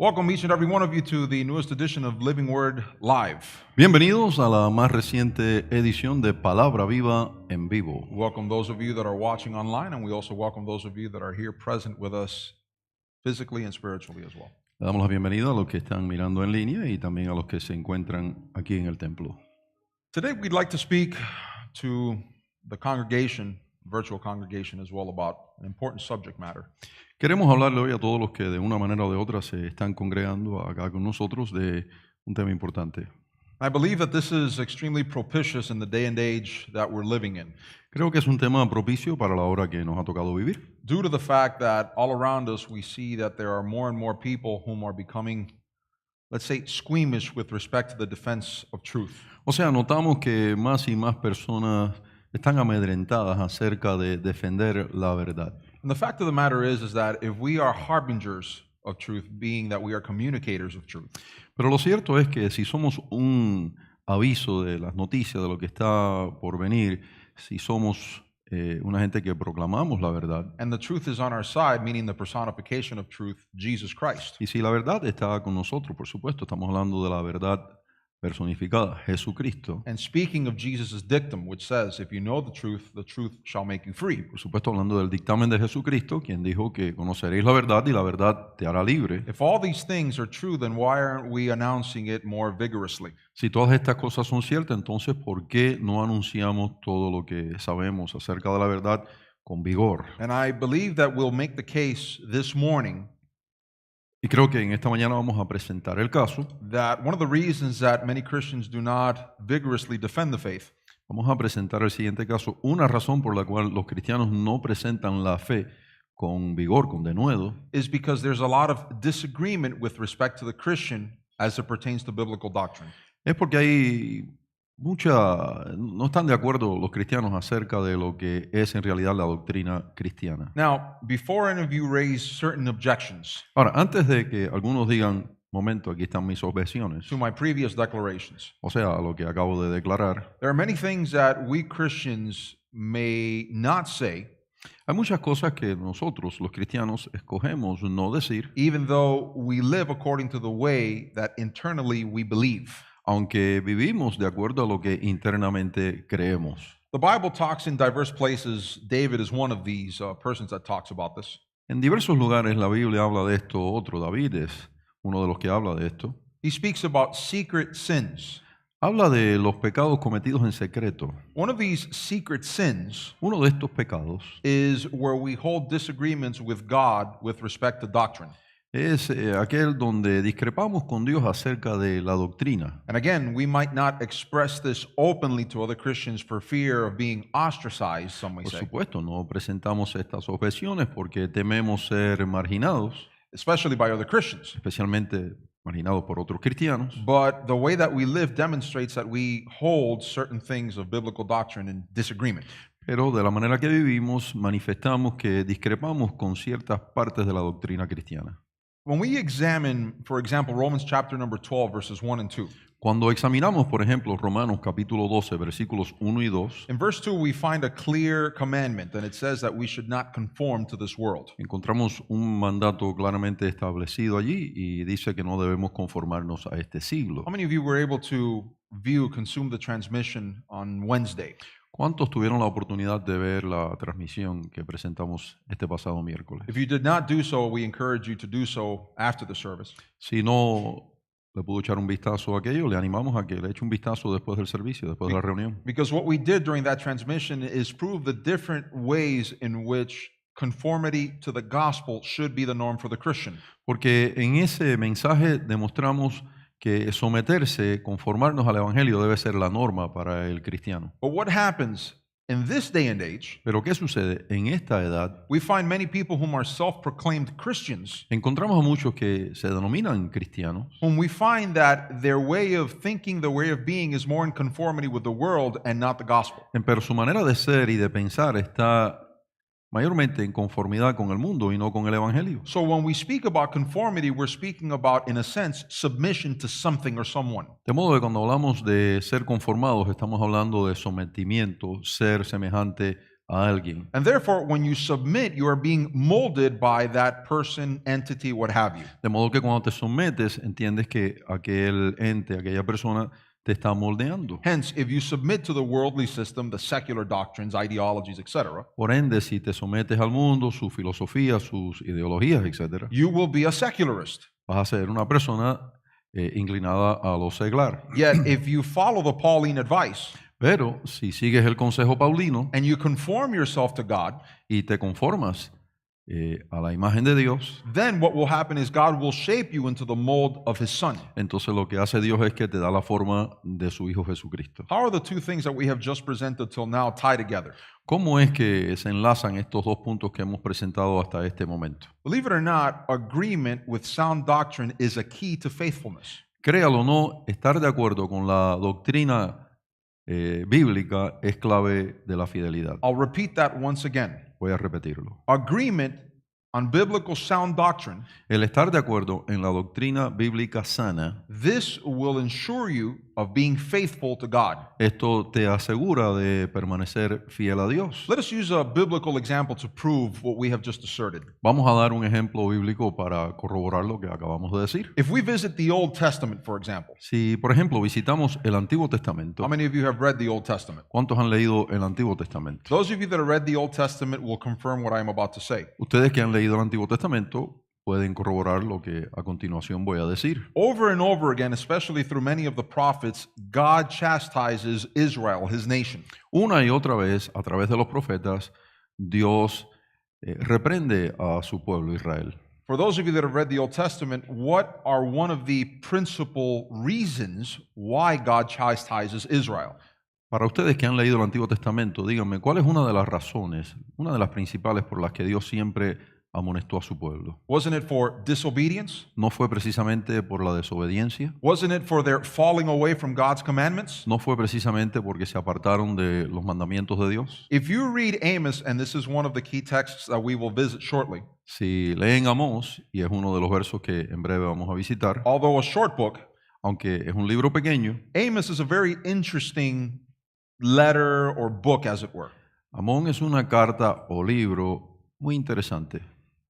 Welcome each and every one of you to the newest edition of Living Word Live. Bienvenidos a la más reciente edición de Palabra Viva en Vivo. Welcome those of you that are watching online, and we also welcome those of you that are here present with us physically and spiritually as well. Le damos la bienvenida a los que están mirando en línea y también a los que se encuentran aquí en el templo. Today we'd like to speak to the congregation, virtual congregation as well, about an important subject matter. Queremos hablarle hoy a todos los que de una manera o de otra se están congregando acá con nosotros de un tema importante. I believe that this is extremely propitious in the day and age that we're living in, Creo que es un tema propicio para la hora que nos ha tocado vivir, due to the fact that all around us we see that there are more and more people whom are becoming, let's say, squeamish with respect to the defense of truth. O sea, notamos que más y más personas están amedrentadas acerca de defender la verdad. And the fact of the matter is that if we are harbingers of truth, being that we are communicators of truth, Pero lo cierto es que si somos un aviso de las noticias, de lo que está por venir, si somos una gente que proclamamos la verdad, and the truth is on our side, meaning the personification of truth, Jesus Christ, y si la verdad está con nosotros, por supuesto, estamos hablando de la verdad personificada, Jesucristo. and speaking of Jesus' dictum, which says, if you know the truth shall make you free. Por supuesto, hablando del dictamen de Jesucristo, quien dijo que conoceréis la verdad y la verdad te hará libre. If all these things are true, then why aren't we announcing it more vigorously? Si todas estas cosas son ciertas, entonces, ¿por qué no anunciamos todo lo que sabemos acerca de la verdad con vigor? And I believe that we'll make the case this morning Y creo que en esta mañana vamos a presentar el caso. that one of the reasons that many Christians do not vigorously defend the faith Vamos a presentar el siguiente caso. Una razón por la cual los cristianos no presentan la fe con vigor, con denuedo, is because there's a lot of disagreement with respect to the Christian as it pertains to biblical doctrine. es porque no están de acuerdo los cristianos acerca de lo que es en realidad la doctrina cristiana. Now, before any of you raise certain objections Ahora, antes de que algunos digan, momento, aquí están mis objeciones, to my previous declarations, o sea, a lo que acabo de declarar, there are many things that we Christians may not say, hay muchas cosas que nosotros, los cristianos, escogemos no decir, even though we live according to the way that internally we believe. aunque vivimos de acuerdo a lo que internamente creemos. The Bible talks in diverse places. David is one of these persons that talks about this. En diversos lugares la Biblia habla de esto, otro, David es uno de los que habla de esto. He speaks about secret sins. Habla de los pecados cometidos en secreto. One of these secret sins Uno de estos pecados is where we hold disagreements with God with respect to doctrine. es aquel donde discrepamos con Dios acerca de la doctrina. And again, we might not express this openly to other Christians for fear of being ostracized, some may Por say, supuesto, no presentamos estas objeciones porque tememos ser marginados, especially by other Christians. especialmente marginados por otros cristianos. But the way that we live demonstrates that we hold certain things of biblical doctrine in disagreement. Pero de la manera que vivimos, manifestamos que discrepamos con ciertas partes de la doctrina cristiana. When we examine, for example, Romans chapter number 12, verses 1 and 2, Cuando examinamos, por ejemplo, Romanos capítulo 12, versículos 1 y 2, in verse 2 we find a clear commandment, and it says that we should not conform to this world. encontramos un mandato claramente establecido allí y dice que no debemos conformarnos a este siglo. How many of you were able to consume the transmission on Wednesday? ¿Cuántos tuvieron la oportunidad de ver la transmisión que presentamos este pasado miércoles? If you did not do so, we encourage you to do so after the service. Si no le pudo echar un vistazo a aquello, le animamos a que le eche un vistazo después del servicio, después de la reunión. Because what we did during that transmission is prove the different ways in which conformity to the gospel should be the norm for the Christian. Porque en ese mensaje demostramos que someterse, conformarnos al Evangelio debe ser la norma para el cristiano. But what happens in this day and age, Pero ¿qué sucede? En esta edad we find many people whom are self-proclaimed Christians, encontramos a muchos que se denominan cristianos, whom we find that their way of thinking, their way of being is more in conformity with the world and not the gospel. pero su manera de ser y de pensar está mayormente en conformidad con el mundo y no con el Evangelio. So when we speak about conformity, we're speaking about, in a sense, submission to something or someone. De modo que cuando hablamos de ser conformados, estamos hablando de sometimiento, ser semejante a alguien. And therefore, when you submit, you are being molded by that person, entity, what have you. De modo que cuando te sometes, entiendes que aquel ente, aquella persona, te está moldeando. Hence, if you submit to the worldly system, the secular doctrines, ideologies, etc., Por ende, si te sometes al mundo, su filosofía, sus ideologías, etc., you will be a secularist. vas a ser una persona inclinada a lo seglar. Yet, if you follow the Pauline advice Pero si sigues el consejo paulino and you conform yourself to God, y te conformas a la imagen de Dios, then what will happen is God will shape you into the mold of His Son. entonces lo que hace Dios es que te da la forma de su Hijo Jesucristo. How are the two things that we have just presented till now tied together? ¿Cómo es que se enlazan estos dos puntos que hemos presentado hasta este momento? Believe it or not, agreement with sound doctrine is a key to faithfulness. Créalo o no, estar de acuerdo con la doctrina bíblica es clave de la fidelidad. I'll repeat that once again. Voy a repetirlo. Agreement on biblical sound doctrine, El estar de acuerdo en la doctrina bíblica sana, this will ensure you of being faithful to God. esto te asegura de permanecer fiel a Dios. Let us use a biblical example to prove what we have just asserted. Vamos a dar un ejemplo bíblico para corroborar lo que acabamos de decir. If we visit the Old Testament, for example, Si, por ejemplo, visitamos el Antiguo Testamento, how many of you have read the Old Testament? ¿cuántos han leído el Antiguo Testamento? Those of you that have read the Old Testament will confirm what I am about to say. Ustedes que han leído el Antiguo Testamento pueden corroborar lo que a continuación voy a decir. Over and over again, especially through many of the prophets, God chastises Israel, His nation. Una y otra vez, a través de los profetas, Dios reprende a su pueblo Israel. For those of you that have read the Old Testament, what are one of the principal reasons why God chastises Israel? Para ustedes que han leído el Antiguo Testamento, díganme, ¿cuál es una de las razones, una de las principales por las que Dios siempre amonestó a su pueblo? Wasn't it for disobedience? ¿No fue precisamente por la desobediencia? Wasn't it for their falling away from God's commandments? ¿No fue precisamente porque se apartaron de los mandamientos de Dios? If you read Amos, and this is one of the key texts that we will visit shortly, Si leen Amós, y es uno de los versos que en breve vamos a visitar, although a short book, aunque es un libro pequeño, Amos is a very interesting letter or book, as it were. Amón es una carta o libro muy interesante.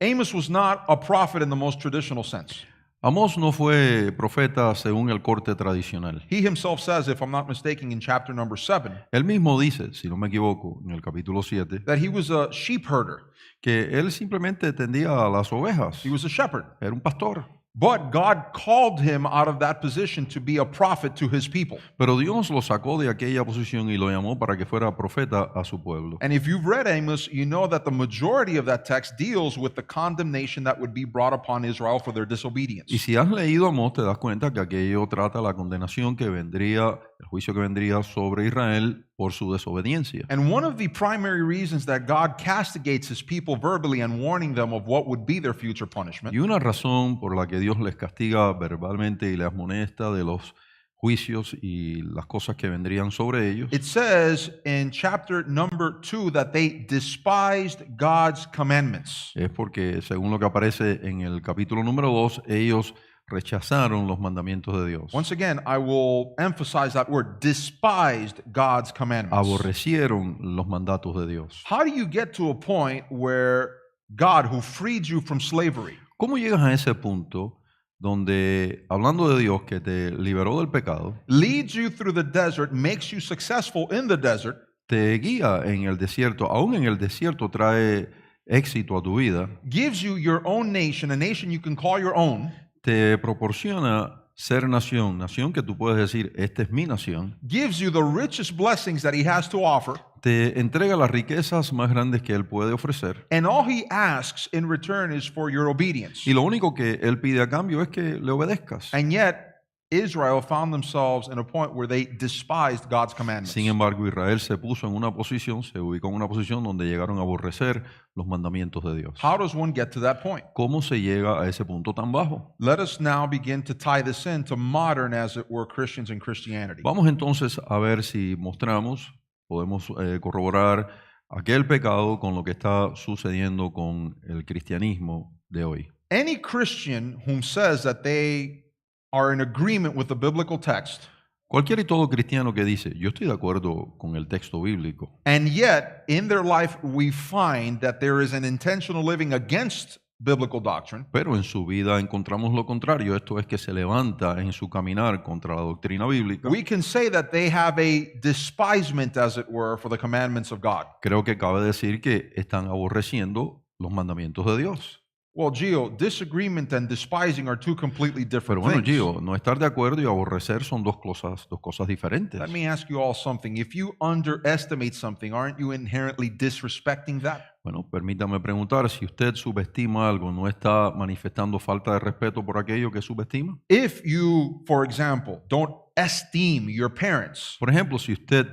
Amos was not a prophet in the most traditional sense. Amós no fue profeta según el corte tradicional. He himself says, if I'm not mistaken, in chapter number 7, Él mismo dice, si no me equivoco, en el capítulo 7, that he was a sheep herder. que él simplemente atendía a las ovejas. He was a shepherd. Era un pastor. But God called him out of that position to be a prophet to his people. Pero Dios lo sacó de aquella posición y lo llamó para que fuera profeta a su pueblo. And if you've read Amos, you know that the majority of that text deals with the condemnation that would be brought upon Israel for their disobedience. Y si has leído Amós, te das cuenta que aquello trata la condenación que vendría, el juicio que vendría sobre Israel por su desobediencia. And one of the primary reasons that God castigates his people verbally and warning them of what would be their future punishment Y una razón por la que Dios les castiga verbalmente y les amonesta de los juicios y las cosas que vendrían sobre ellos, it says in chapter number 2 that they despised God's commandments. es porque, según lo que aparece en el capítulo número 2, ellos rechazaron los mandamientos de Dios. Once again, I will emphasize that word, despised God's commandments. Aborrecieron los mandatos de Dios. How do you get to a point where God, who freed you from slavery, ¿Cómo llegas a ese punto donde, hablando de Dios que te liberó del pecado, leads you through the desert, makes you successful in the desert, te guía en el desierto, aún en el desierto trae éxito a tu vida, gives you your own nation, a nation you can call your own, te proporciona ser nación, nación que tú puedes decir, esta es mi nación, gives you the richest blessings that he has to offer, te entrega las riquezas más grandes que Él puede ofrecer, and all he asks in return is for your obedience. y lo único que Él pide a cambio es que le obedezcas. And yet, Israel found themselves in a point where they despised God's commandments. Sin embargo, Israel se puso en una posición, se ubicó en una posición donde llegaron a aborrecer los mandamientos de Dios. How does one get to that point? ¿Cómo se llega a ese punto tan bajo? Let us now begin to tie this in to modern, as it were, Christians and Christianity. Vamos entonces a ver si mostramos, podemos corroborar aquel pecado con lo que está sucediendo con el cristianismo de hoy. Any Christian whom says that they are in agreement with the biblical text Cualquier y todo cristiano que dice, yo estoy de acuerdo con el texto bíblico, And yet, in their life, we find that there is an intentional living against biblical doctrine. pero en su vida encontramos lo contrario, esto es que se levanta en su caminar contra la doctrina bíblica. We can say that they have a despisement, as it were, for the commandments of God. Creo que cabe decir que están aborreciendo los mandamientos de Dios. Well, Gio, disagreement and despising are two completely Pero different bueno, things. Gio, no estar de acuerdo y aborrecer son dos cosas diferentes. Let me ask you all something. If you underestimate something, aren't you inherently disrespecting that? Bueno, permítame preguntar, si usted subestima algo, ¿no está manifestando falta de respeto por aquello que subestima? If you, for example, don't esteem your parents, Por ejemplo, si usted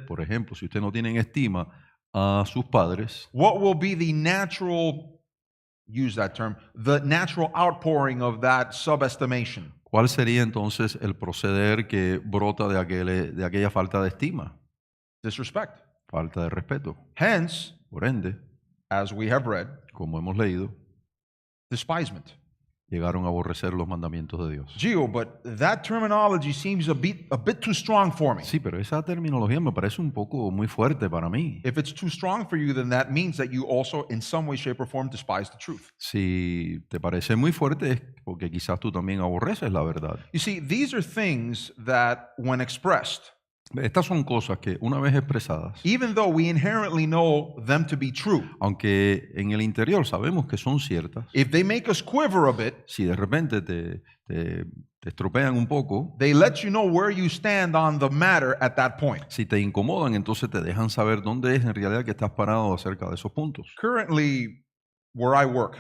no tiene en estima a sus padres, what will be the natural, use that term, the natural outpouring of that subestimation? ¿cuál sería entonces el proceder que brota de aquella falta de estima, Disrespect. falta de respeto? Hence, Por ende, as we have read, como hemos leído, despisement. llegaron a aborrecer los mandamientos de Dios. Gio, but that terminology seems a bit too strong for me. Sí, pero esa terminología me parece un poco muy fuerte para mí. If it's too strong for you, then that means that you also, in some way, shape, or form, despise the truth. Si te parece muy fuerte es porque quizás tú también aborreces la verdad. You see, these are things that, when expressed, Estas son cosas que una vez expresadas, even though we inherently know them to be true, aunque en el interior sabemos que son ciertas, if they make us quiver a bit, si de repente te estropean un poco, they let you know where you stand on the matter at that point. si te incomodan, entonces te dejan saber dónde es en realidad que estás parado acerca de esos puntos. Currently, where I work,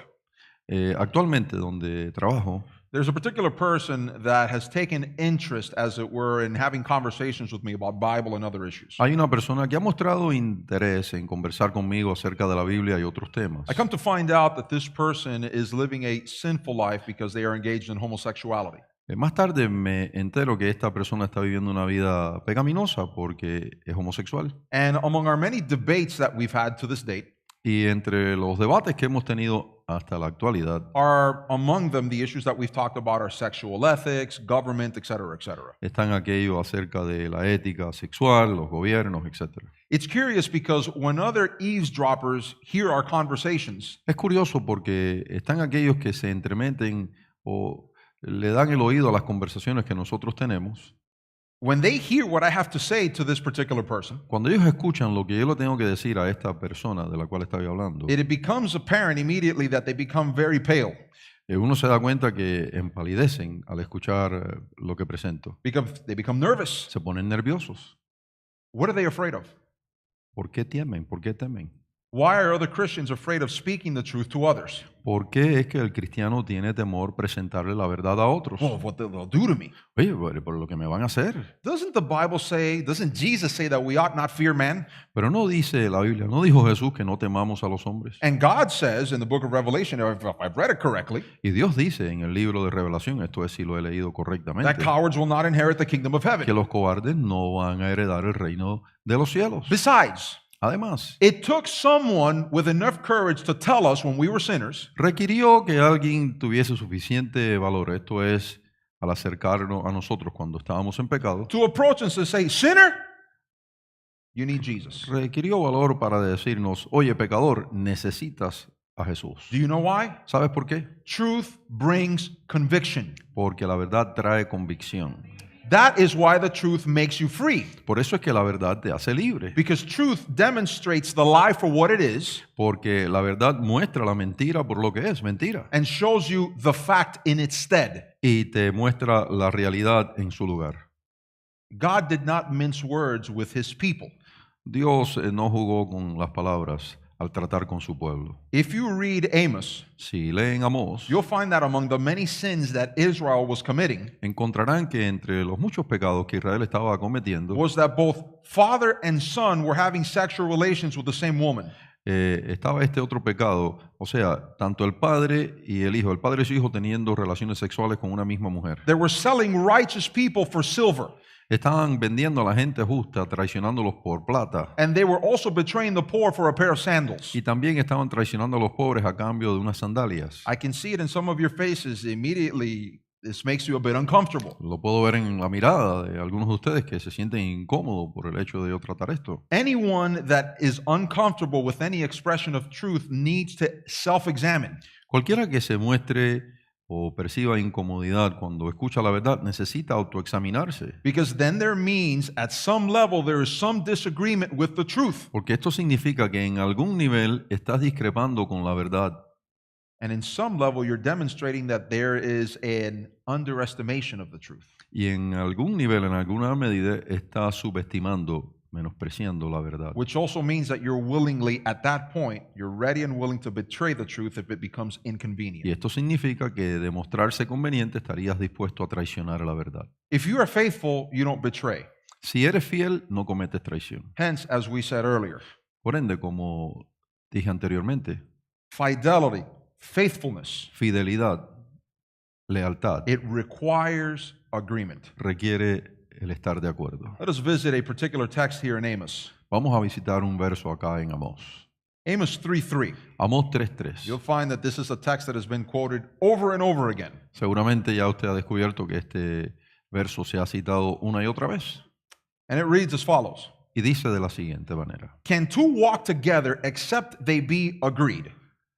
Actualmente, donde trabajo, there's a particular person that has taken interest, as it were, in having conversations with me about Bible and other issues. hay una persona que ha mostrado interés en conversar conmigo acerca de la Biblia y otros temas. I come to find out that this person is living a sinful life because they are engaged in homosexuality. Más tarde me entero que esta persona está viviendo una vida pecaminosa porque es homosexual. And among our many debates that we've had to this date, Y entre los debates que hemos tenido hasta la actualidad, are among them the issues that we've talked about are sexual ethics, government, et cetera, están aquellos acerca de la ética sexual, los gobiernos, etc. It's curious because when other eavesdroppers hear our conversations, Es curioso porque están aquellos que se entremeten o le dan el oído a las conversaciones que nosotros tenemos. when they hear what I have to say to this particular person, Cuando ellos escuchan lo que yo le tengo que decir a esta persona de la cual estoy hablando, it becomes apparent immediately that they become very pale. uno se da cuenta que empalidecen al escuchar lo que presento. They become nervous. Se ponen nerviosos. What are they afraid of? ¿Por qué temen? ¿Por qué temen? Why are other Christians afraid of speaking the truth to others? ¿Por qué es que el cristiano tiene temor presentarle la verdad a otros? Well, of what they'll do to me. Oye, por lo que me van a hacer. Doesn't Jesus say that we ought not fear man? Pero no dice la Biblia, no dijo Jesús que no temamos a los hombres. And God says in the book of Revelation, if I've read it correctly, Y Dios dice en el libro de Revelación, esto es si lo he leído correctamente, that cowards will not inherit the kingdom of que heaven. los cobardes no van a heredar el reino de los cielos. Besides, Además, it took someone with enough courage to tell us when we were sinners requirió que alguien tuviese suficiente valor, esto es, al acercarnos a nosotros cuando estábamos en pecado, to approach us and say, sinner, you need Jesus. requirió valor para decirnos, oye, pecador, necesitas a Jesús. Do you know why? ¿Sabes por qué? Truth brings conviction. Porque la verdad trae convicción. That is why the truth makes you free. Por eso es que la verdad te hace libre. Because truth demonstrates the lie for what it is Porque la verdad muestra la mentira por lo que es, mentira. and shows you the fact in its stead. Y te muestra la realidad en su lugar. God did not mince words with his people. Dios no jugó con las palabras al tratar con su pueblo. If you read Amos, Si leen Amós, you'll find that among the many sins that Israel was committing encontrarán que entre los muchos pecados que Israel estaba cometiendo, was that both father and son were having sexual relations with the same woman. estaba este otro pecado, o sea, tanto el padre y el padre y su hijo teniendo relaciones sexuales con una misma mujer. They were selling righteous people for silver, Estaban vendiendo a la gente justa, traicionándolos por plata. and they were also betraying the poor for a pair of sandals. Y también estaban traicionando a los pobres a cambio de unas sandalias. I can see it in some of your faces immediately. this makes you a bit uncomfortable. Lo puedo ver en la mirada de algunos de ustedes que se sienten incómodos por el hecho de yo tratar esto. Anyone that is uncomfortable with any expression of truth needs to self-examine. Cualquiera que se muestre o perciba incomodidad cuando escucha la verdad necesita autoexaminarse. Because then there means at some level there is some disagreement with the truth. Porque esto significa que en algún nivel estás discrepando con la verdad. And in some level you're demonstrating that there is an underestimation of the truth. Y en algún nivel, en alguna medida, estás subestimando, menospreciando la verdad. Which also means that you're willingly, at that point, you're ready and willing to betray the truth if it becomes Y inconvenient. esto significa que de mostrarse conveniente estarías dispuesto a traicionar la verdad. If you are faithful, you don't betray. Si eres fiel, no cometes traición. Hence, as we said earlier, Por ende, como dije anteriormente, fidelity, faithfulness, fidelidad, lealtad, it requires agreement. requiere el estar de acuerdo. Let us visit a particular text here in Amos. Vamos a visitar un verso acá en Amós. Amos 3:3. Amós 3:3. You'll find that this is a text that has been quoted over and over again. Seguramente ya usted ha descubierto que este verso se ha citado una y otra vez. And it reads as follows. Y dice de la siguiente manera. Can two walk together except they be agreed?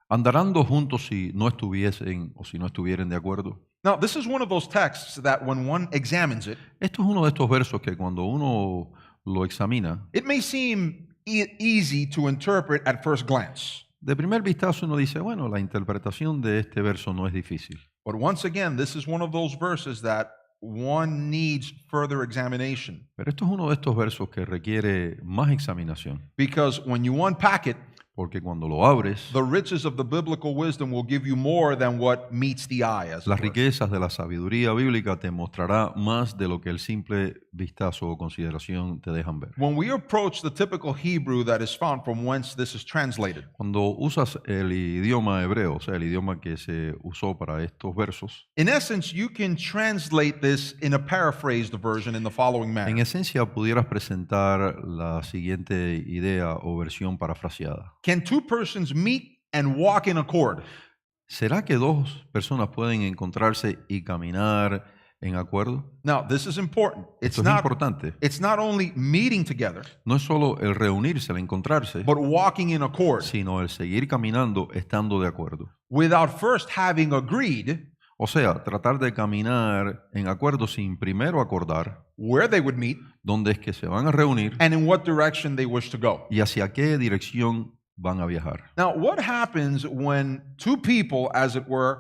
¿Andarán dos juntos si no estuviesen o si no estuvieran de acuerdo? Now, this is one of those texts that when one examines it, Esto es uno de estos versos que cuando uno lo examina, it may seem easy to interpret at first glance. de primer vistazo uno dice, bueno, la interpretación de este verso no es difícil. But once again, this is one of those verses that one needs further examination. Pero esto es uno de estos versos que requiere más examinación, Because when you unpack it, porque cuando lo abres, the riches of the biblical wisdom will give you more than what meets the eye, as it las were. riquezas de la sabiduría bíblica te mostrará más de lo que el simple vistazo o consideración te dejan ver. When we approach the typical Hebrew that is found from whence this is translated, Cuando usas el idioma hebreo, o sea, el idioma que se usó para estos versos, in essence, you can translate this in a paraphrased version in the following en manner. esencia pudieras presentar la siguiente idea o versión parafraseada. Can two persons meet and walk in accord? ¿Será que dos personas pueden encontrarse y caminar en acuerdo? Now, this is important. Esto es importante. It's not only meeting together, No es solo el reunirse, el encontrarse, but walking in accord sino el seguir caminando estando de acuerdo. without first having agreed O sea, tratar de caminar en acuerdo sin primero acordar where they would meet dónde es que se van a reunir and in what direction they wish to go. y hacia qué dirección van a viajar. Now, what happens when two people, as it were,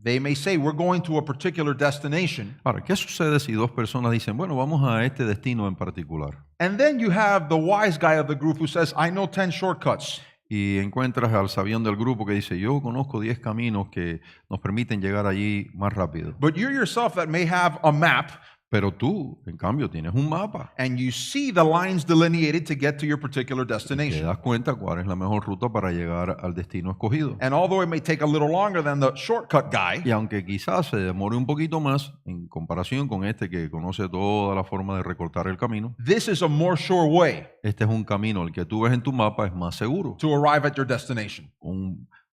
they may say, we're going to a particular destination, Ahora, ¿qué sucede si dos personas dicen, bueno, vamos a este destino en particular? and then you have the wise guy of the group who says, I know 10 shortcuts. Y encuentras al sabión del grupo que dice, yo conozco 10 caminos que nos permiten llegar allí más rápido. But you yourself that may have a map, Pero tú, en cambio, tienes un mapa. and you see the lines delineated to get to your particular Te destination. das cuenta cuál es la mejor ruta para llegar al destino escogido. And although it may take a little longer than the shortcut guy, Y aunque quizás se demore un poquito más en comparación con este que conoce toda la forma de recortar el camino, this is a more sure way este es un camino, el que tú ves en tu mapa es más seguro, to arrive at your destination.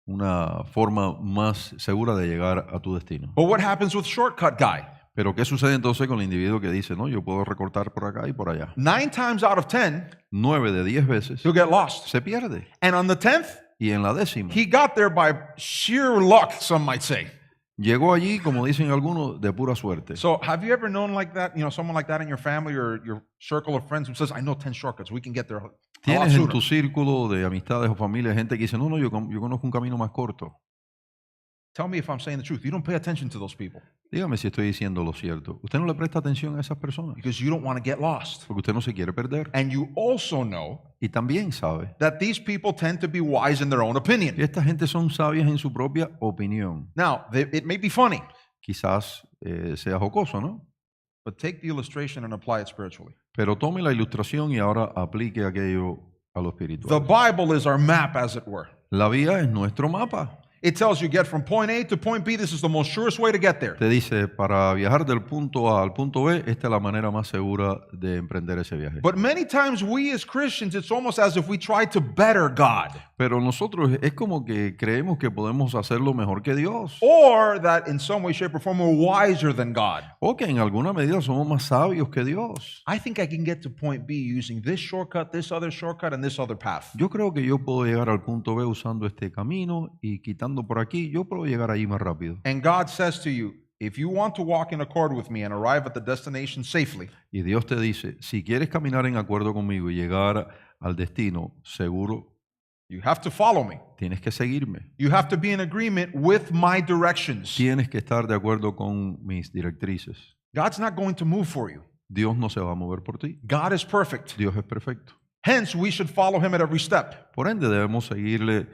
una forma más segura de llegar a tu destino. But what happens with shortcut guy? Pero ¿qué sucede entonces con el individuo que dice, no, yo puedo recortar por acá y por allá? 9 times out of 10, 9 de 10 veces he'll get lost. se pierde. And on the 10th, Y en la 10ª, he got there by sheer luck, some might say. llegó allí, como dicen algunos, de pura suerte. So have you ever known like that, someone like that in your family or your circle of friends who says, I know 10 shortcuts, we can get there a lot Tienes en sooner. tu círculo de amistades o familia gente que dice, no, yo conozco un camino más corto. Tell me if I'm saying the truth. You don't pay attention to those people Dígame si estoy diciendo lo cierto. Usted no le presta atención a esas personas because you don't want to get lost. porque usted no se quiere perder. And you also know Y también sabe that these people tend to be wise in their own que opinion. esta gente son sabias en su propia opinión. Now, it may be funny, Quizás sea jocoso, ¿no? but take the illustration and apply it spiritually. Pero tome la ilustración y ahora aplique aquello a lo The espiritual. Bible is our map, as it were. La vía es nuestro mapa. It tells you get from point A to point B. This is the most surest way to get there. Te dice, para viajar del punto A al punto B, esta es la manera más segura de emprender ese viaje. But many times we as Christians, it's almost as if we try to better God. Pero nosotros es como que creemos que podemos hacerlo mejor que Dios. or that in some way, shape, or form we're wiser than God. O que en alguna medida somos más sabios que Dios. I think I can get to point B using this shortcut, and this other path. Yo creo que yo puedo llegar al punto B usando este camino y quitando por aquí, yo puedo llegar ahí más rápido. And God says to you, if you want to walk in accord with me and arrive at the destination safely, Y Dios te dice, si quieres caminar en acuerdo conmigo y llegar al destino seguro, you have to follow me. tienes que seguirme. You have to be in agreement with my directions. Tienes que estar de acuerdo con mis directrices. God's not going to move for you. Dios no se va a mover por ti. God is perfect. Dios es perfecto. Hence, we should follow him at every step. Por ende, debemos seguirle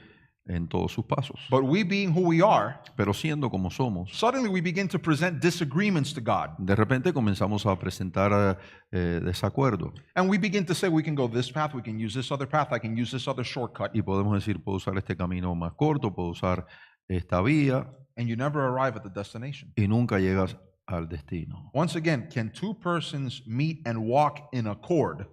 en todos sus pasos. But we being who we are, Pero siendo como somos, suddenly we begin to present disagreements to God. de repente comenzamos a presentar desacuerdo. And we begin to say, we can go this path, we can use this other path, I can use this other shortcut. Y podemos decir, puedo usar este camino más corto, puedo usar esta vía, And you never arrive at the destination. y nunca llegas al destino. Once again, can two persons meet and walk in accord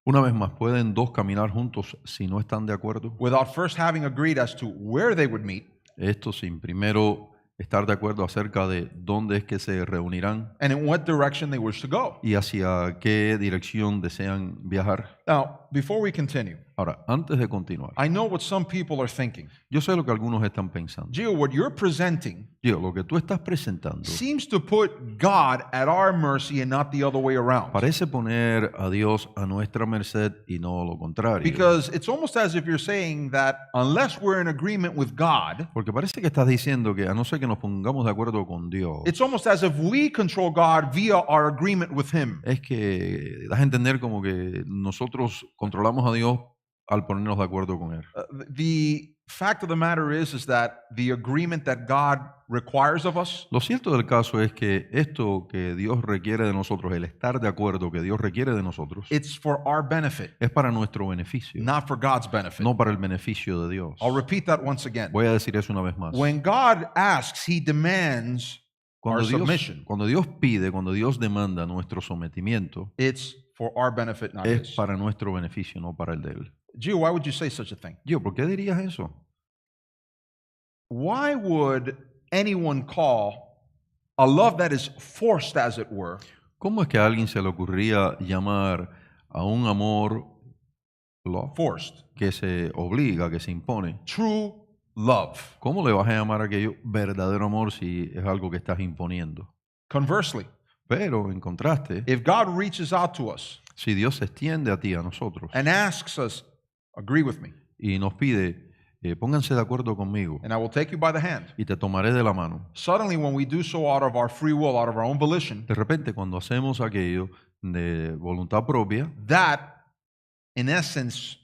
Una vez más, ¿pueden dos caminar juntos si no están de acuerdo? without first having agreed as to where they would meet Esto sin primero estar de acuerdo acerca de dónde es que se reunirán and in what direction they wish to go? y hacia qué dirección desean viajar. Now, before we continue, Ahora, antes de continuar, I know what some people are thinking. yo sé lo que algunos están pensando. Gio, what you're presenting Yo, lo que tú estás presentando seems to put God at our mercy and not the other way around. parece poner a Dios a nuestra merced y no lo contrario. Because it's almost as if you're saying that unless we're in agreement with God, Porque parece que estás diciendo que a no ser que nos pongamos de acuerdo con Dios, it's almost as if we control God via our agreement with Him. es que das a entender como que nosotros controlamos a Dios al ponernos de acuerdo con Él. The fact of the matter is that the agreement that God requires of us, Lo cierto del caso es que esto que Dios requiere de nosotros, el estar de acuerdo que Dios requiere de nosotros, it's for our benefit, es para nuestro beneficio, not for God's benefit. no para el beneficio de Dios. I'll repeat that once again. Voy a decir eso una vez más. When God asks, He demands our submission. Cuando Dios pide, cuando Dios demanda nuestro sometimiento, It's for our benefit, not es His. para nuestro beneficio, no para el de Él. Gio, why would you say such a thing? Yo, ¿por qué dirías eso? Why would anyone call a love that is forced, as it were, ¿Cómo es que a alguien se le ocurría llamar a un amor love, forced, que se obliga, que se impone? true love? ¿Cómo le vas a llamar a aquello verdadero amor si es algo que estás imponiendo? Conversely, Pero en contraste, if God reaches out to us si Dios se extiende a ti, a nosotros, and asks us, agree with me, y nos pide, pónganse de acuerdo conmigo and I will take you by the hand. y te tomaré de la mano. Suddenly, when we do so out of our free will, out of our own volition, De repente, cuando hacemos aquello de voluntad propia, that, in essence,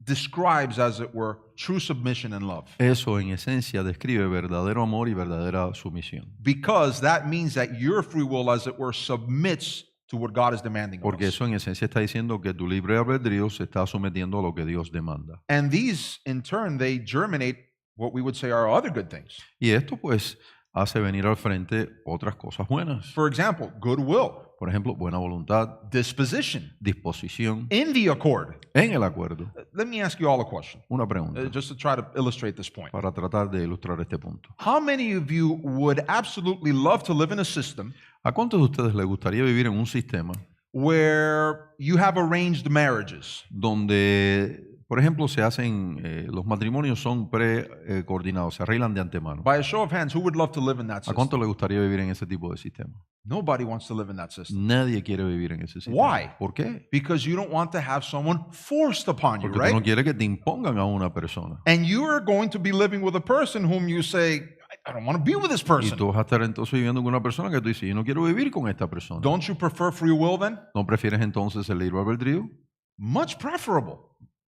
describes, as it were, true submission and love. eso en esencia describe verdadero amor y verdadera sumisión. Because that means that your free will, as it were, submits to what God is demanding of Porque us. eso en esencia está diciendo que tu libre albedrío se está sometiendo a lo que Dios demanda. And these, in turn, they germinate what we would say are other good things. Y esto pues hace venir al frente otras cosas buenas. For example, goodwill, Por ejemplo, buena voluntad, disposition, disposición in the accord. en el acuerdo. Let me ask you all a question, Una pregunta just to try to illustrate this point. para tratar de ilustrar este punto. How many of you would absolutely love to live in a system ¿A cuántos de ustedes les gustaría vivir en un sistema where you have arranged marriages? donde, por ejemplo, se hacen, los matrimonios son precoordinados, se arreglan de antemano? By a show of hands, who would love to live in that ¿A system? cuántos les gustaría vivir en ese tipo de sistema? Nobody wants to live in that system. Nadie quiere vivir en ese sistema. Why? ¿Por qué? Because you don't want to have someone forced upon you, Porque tú no right? quieres que te impongan a una persona. And you are going to be living with a person whom you say, I don't want to be with this Y person. tú vas a estar entonces viviendo con una persona que tú dices, yo no quiero vivir con esta persona. Don't you prefer free will then? ¿No prefieres entonces el libre albedrío? Much preferable.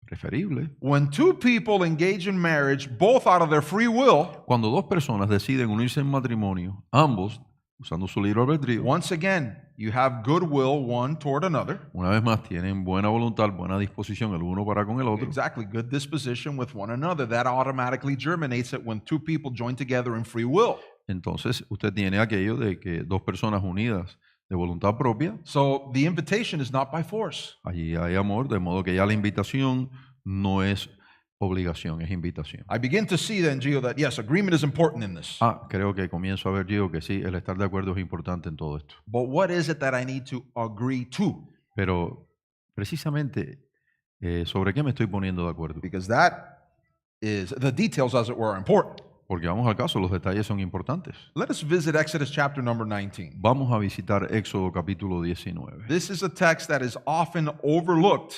Preferible. When two people engage in marriage, both out of their free will, Cuando dos personas deciden unirse en matrimonio, ambos usando su libre albedrío, once again, you have goodwill one toward another. una vez más tienen buena voluntad, buena disposición el uno para con el otro. Exactly, good disposition with one another. That automatically germinates it when two people join together in free will. Entonces usted tiene aquello de que dos personas unidas de voluntad propia, So the invitation is not by force. allí hay amor, de modo que ya la invitación no es obligación, es invitación. I begin to see then, Gio, that yes, agreement is important in this. Creo que comienzo a ver, Gio, que sí, el estar de acuerdo es importante en todo esto. But what is it that I need to agree to? Pero precisamente, ¿sobre qué me estoy poniendo de acuerdo? Because that is, the details, as it were, are important. Porque vamos al caso, los detalles son importantes. Let us visit Exodus chapter number 19. Vamos a visitar Éxodo capítulo 19. This is a text that is often overlooked,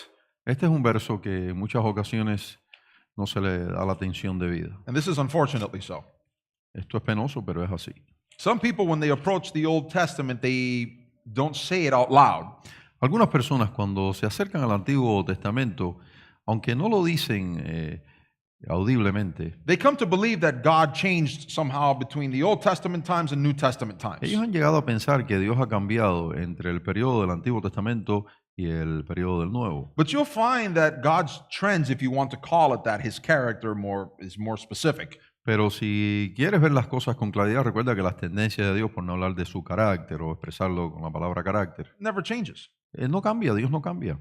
Este es un verso que en muchas ocasiones no se le da la atención debida. and this is unfortunately so. Esto es penoso, pero es así. Some people, when they approach the Old Testament, they don't say it out loud. Algunas personas cuando se acercan al Antiguo Testamento, aunque no lo dicen audiblemente, They come to believe that God changed somehow between the Old Testament times and New Testament times. ellos han llegado a pensar que Dios ha cambiado entre el periodo del Antiguo Testamento y el periodo del Nuevo. But you'll find that God's trends, if you want to call it that, his character is more specific. Pero si quieres ver las cosas con claridad, recuerda que las tendencias de Dios, por no hablar de su carácter o expresarlo con la palabra carácter, Never changes. no cambia, Dios no cambia.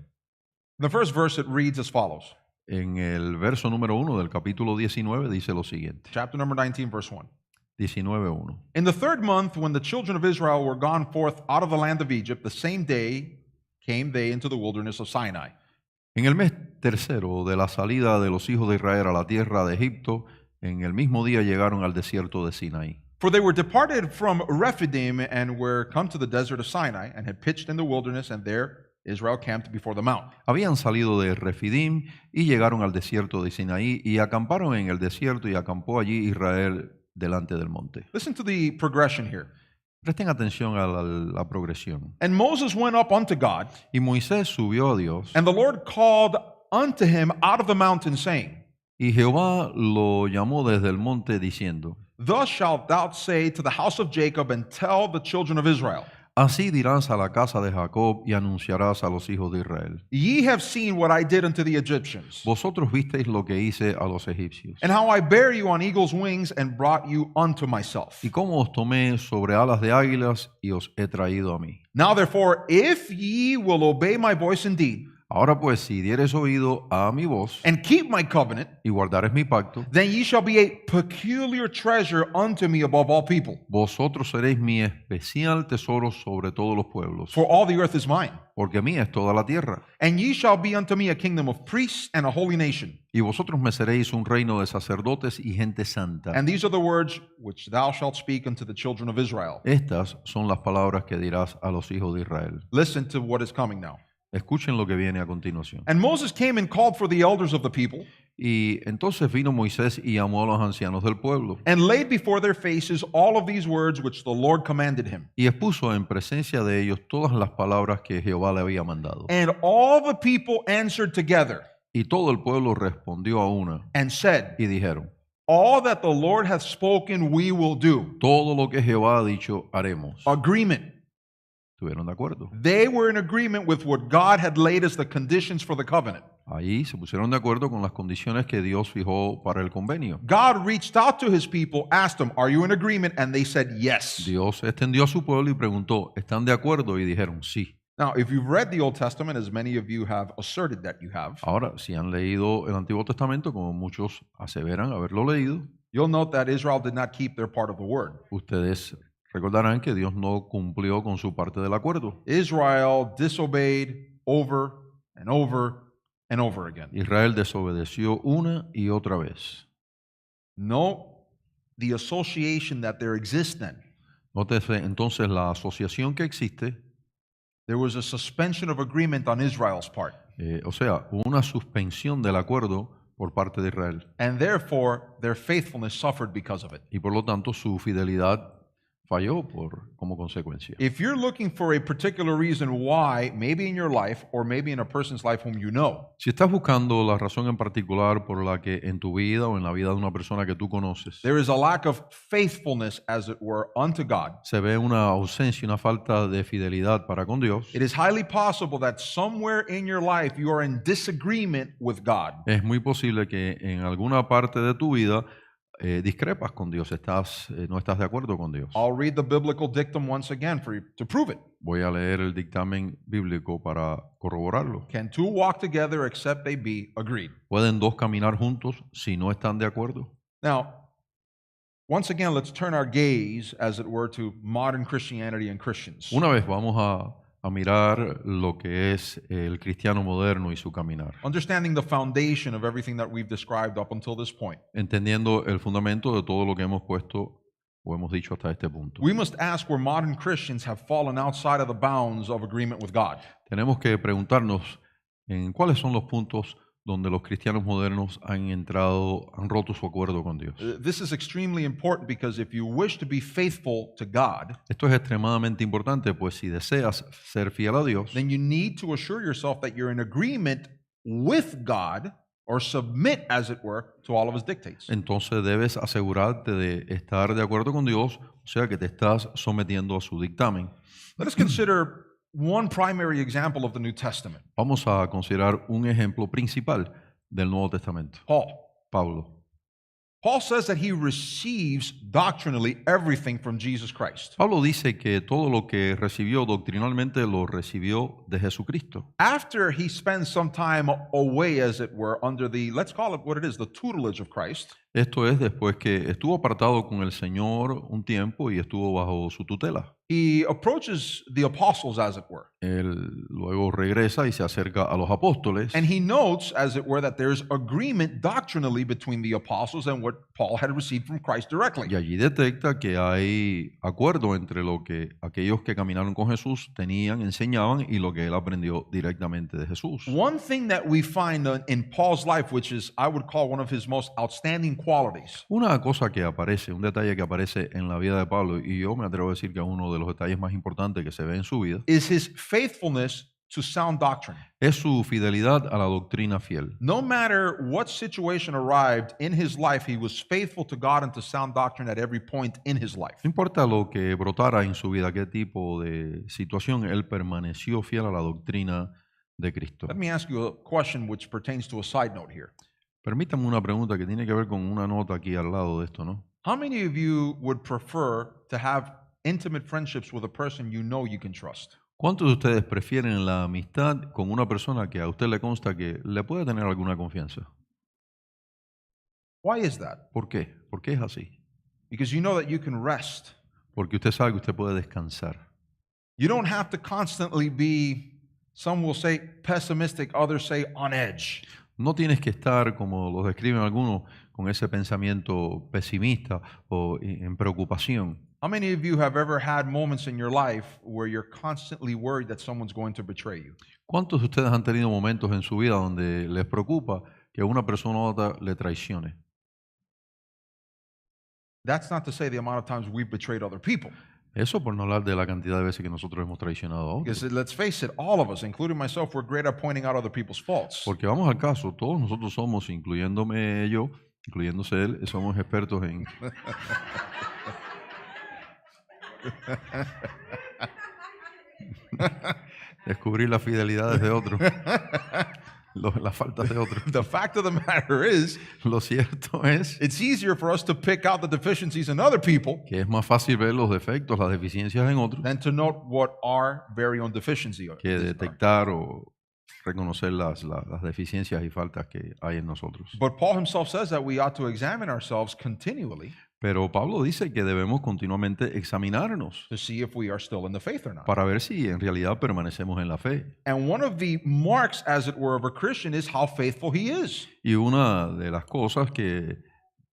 In the first verse, it reads as follows. En el verso número 1 del capítulo 19 dice lo siguiente, Chapter number 19, verse 1. 19:1. In the third month, when the children of Israel were gone forth out of the land of Egypt, the same day came they into the wilderness of Sinai. En el mes tercero de la salida de los hijos de Israel a la tierra de Egipto, en el mismo día llegaron al desierto de Sinaí. For they were departed from Rephidim and were come to the desert of Sinai and had pitched in the wilderness, and there Israel camped before the mount. Habían salido de Refidim y llegaron al desierto de Sinaí y acamparon en el desierto y acampó allí Israel delante del monte. Listen to the progression here. Presten atención a la progresión. And Moses went up unto God, Y Moisés subió a Dios and the Lord called unto him out of the mountain, saying, y Jehová lo llamó desde el monte diciendo, Thus shalt thou say to the house of Jacob, and tell the children of Israel, así dirás a la casa de Jacob y anunciarás a los hijos de Israel. Ye have seen what I did unto the Egyptians, Vosotros visteis lo que hice a los egipcios and how I bare you on eagle's wings and brought you unto myself. y cómo os tomé sobre alas de águilas y os he traído a mí. Now therefore, if ye will obey my voice indeed, Ahora pues, si dieres oído a mi voz and keep my covenant, y guardares mi pacto, then ye shall be a peculiar treasure unto me above all people. vosotros seréis mi especial tesoro sobre todos los pueblos, For all the earth is mine. porque mía es toda la tierra. And ye shall be unto me a kingdom of priests and a holy nation. Y vosotros me seréis un reino de sacerdotes y gente santa. And these are the words which thou shalt speak unto the children of Israel. Estas son las palabras que dirás a los hijos de Israel. Listen to what is coming now. Escuchen lo que viene a continuación. And Moses came and called for the elders of the people, Y entonces vino Moisés y llamó a los ancianos del pueblo and laid before their faces all of these words which the Lord commanded him. y expuso en presencia de ellos todas las palabras que Jehová le había mandado. And all the people answered together Y todo el pueblo respondió a una and said, y dijeron, All that the Lord hath spoken we will do. todo lo que Jehová ha dicho haremos. Agreement. ¿Estuvieron de acuerdo? They were in agreement with what God had laid as the conditions for the covenant. Ahí se pusieron de acuerdo con las condiciones que Dios fijó para el convenio. God reached out to his people, asked them, Are you in agreement? And they said, Yes. Dios extendió a su pueblo y preguntó, ¿están de acuerdo? Y dijeron, sí. Now, if you've read the Old Testament, as many of you have asserted that you have, Ahora, si han leído el Antiguo Testamento, como muchos aseveran haberlo leído, you'll note that Israel did not keep their part of the word. ustedes recordarán que Dios no cumplió con su parte del acuerdo. Israel disobeyed over and over and over again. Israel desobedeció una y otra vez. Note the association that there exists then. Nótese entonces la asociación que existe, There was a suspension of agreement on Israel's part, o sea, hubo una suspensión del acuerdo por parte de Israel and therefore their faithfulness suffered because of it. y por lo tanto su fidelidad falló como consecuencia. If you're looking for a particular reason why, maybe in your life or maybe in a person's life whom you know, Si estás buscando la razón en particular por la que en tu vida o en la vida de una persona que tú conoces there is a lack of faithfulness, as it were, unto God, se ve una ausencia, una falta de fidelidad para con Dios, it is highly possible that somewhere in your life you are in disagreement with God. es muy posible que en alguna parte de tu vida discrepas con Dios, no estás de acuerdo con Dios. I'll read the biblical dictum once again to prove it. Voy a leer el dictamen bíblico para corroborarlo. Can two walk together except they be agreed? ¿Pueden dos caminar juntos si no están de acuerdo? Now, once again, let's turn our gaze, as it were, to modern Christianity and Christians. Una vez vamos a mirar lo que es el cristiano moderno y su caminar, Understanding the foundation of everything that we've described up until this point. entendiendo el fundamento de todo lo que hemos puesto o hemos dicho hasta este punto. We must ask where modern Christians have fallen outside of the bounds of agreement with God. Tenemos que preguntarnos en cuáles son los puntos donde los cristianos modernos han roto su acuerdo con Dios. This is extremely important because if you wish to be faithful to God, Esto es extremadamente importante, pues si deseas ser fiel a Dios, then you need to assure yourself that you're in agreement with God or submit, as it were, to all of His dictates. entonces debes asegurarte de estar de acuerdo con Dios, o sea que te estás sometiendo a su dictamen. Let us consider one primary example of the New Testament. Vamos a considerar un ejemplo principal del Nuevo Testamento. Pablo. Paul says that he receives doctrinally everything from Jesus Christ. Pablo dice que todo lo que recibió doctrinalmente lo recibió de Jesucristo. After he spends some time away, as it were, under the, let's call it what it is, the tutelage of Christ, Esto es después que estuvo apartado con el Señor un tiempo y estuvo bajo su tutela. he approaches the apostles, as it were. Él luego regresa y se acerca a los apóstoles And he notes, as it were, that there's agreement doctrinally between the apostles and what Paul had received from Christ directly. y allí detecta que hay acuerdo entre lo que aquellos que caminaron con Jesús tenían, enseñaban y lo que él aprendió directamente de Jesús. One thing that we find in Paul's life, which is, I would call, one of his most outstanding qualities, Una cosa que aparece, un detalle que aparece en la vida de Pablo, y yo me atrevo a decir que es uno de los detalles más importantes que se ve en su vida, is his faithfulness to sound doctrine. es su fidelidad a la doctrina fiel. No matter what situation arrived in his life, he was faithful to God and to sound doctrine at every point in his life. No importa lo que brotara en su vida, qué tipo de situación, él permaneció fiel a la doctrina de Cristo. Let me ask you a question which pertains to a side note here. Permítame una pregunta que tiene que ver con una nota aquí al lado de esto, ¿no? How many of you would prefer to have intimate friendships with a person you know you can trust? ¿Cuántos de ustedes prefieren la amistad con una persona que a usted le consta que le puede tener alguna confianza? Why is that? ¿Por qué? ¿Por qué es así? Because you know that you can rest. Porque usted sabe que usted puede descansar. You don't have to constantly be, some will say pessimistic, others say on edge. No tienes que estar, como lo describen algunos, con ese pensamiento pesimista o en preocupación. How many of you have ever had moments in your life where you're constantly worried that someone's going to betray you? ¿Cuántos de ustedes han tenido momentos en su vida donde les preocupa que una persona u otra le traicione? That's not to say the amount of times we've betrayed other people. Eso por no hablar de la cantidad de veces que nosotros hemos traicionado a otros. Because let's face it, all of us, including myself, we're great at pointing out other people's faults. Porque vamos al caso, todos nosotros somos, incluyéndome yo, incluyéndose él, somos expertos en descubrir las fidelidades de otros, las faltas de otros. The fact of the matter is, Lo cierto es it's easier for us to pick out the deficiencies in other people que es más fácil ver los defectos, las deficiencias en otros, than to note what our very own deficiency que is. detectar o reconocer las deficiencias y faltas que hay en nosotros. But Paul himself says that we ought to examine ourselves continually Pero Pablo dice que debemos continuamente examinarnos to see if we are still in the faith or not. para ver si en realidad permanecemos en la fe. And one of the marks, as it were, of a Christian is how faithful he is. Y una de las cosas que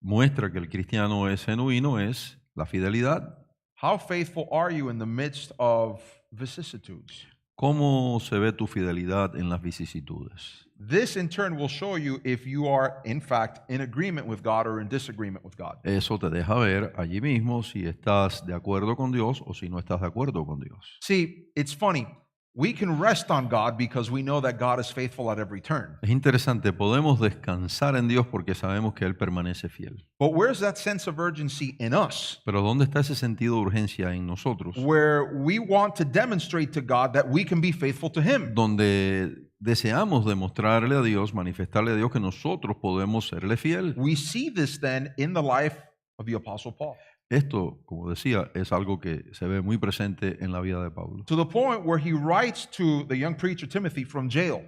muestra que el cristiano es genuino es la fidelidad. How faithful are you in the midst of vicissitudes? ¿Cómo se ve tu fidelidad en las vicisitudes? This in turn will show you if you are in fact in agreement with God or in disagreement with God. Eso te deja ver allí mismo si estás de acuerdo con Dios o si no estás de acuerdo con Dios. See, it's funny. We can rest on God because we know that God is faithful at every turn. Es interesante, podemos descansar en Dios porque sabemos que Él permanece fiel. But where's that sense of urgency in us? Pero ¿dónde está ese sentido de urgencia en nosotros? Where we want to demonstrate to God that we can be faithful to Him. Donde deseamos demostrarle a Dios, manifestarle a Dios que nosotros podemos serle fiel. We see this then in the life of the Apostle Paul, Esto, como decía, es algo que se ve muy presente en la vida de Pablo. to the point where he writes to the young preacher Timothy from jail.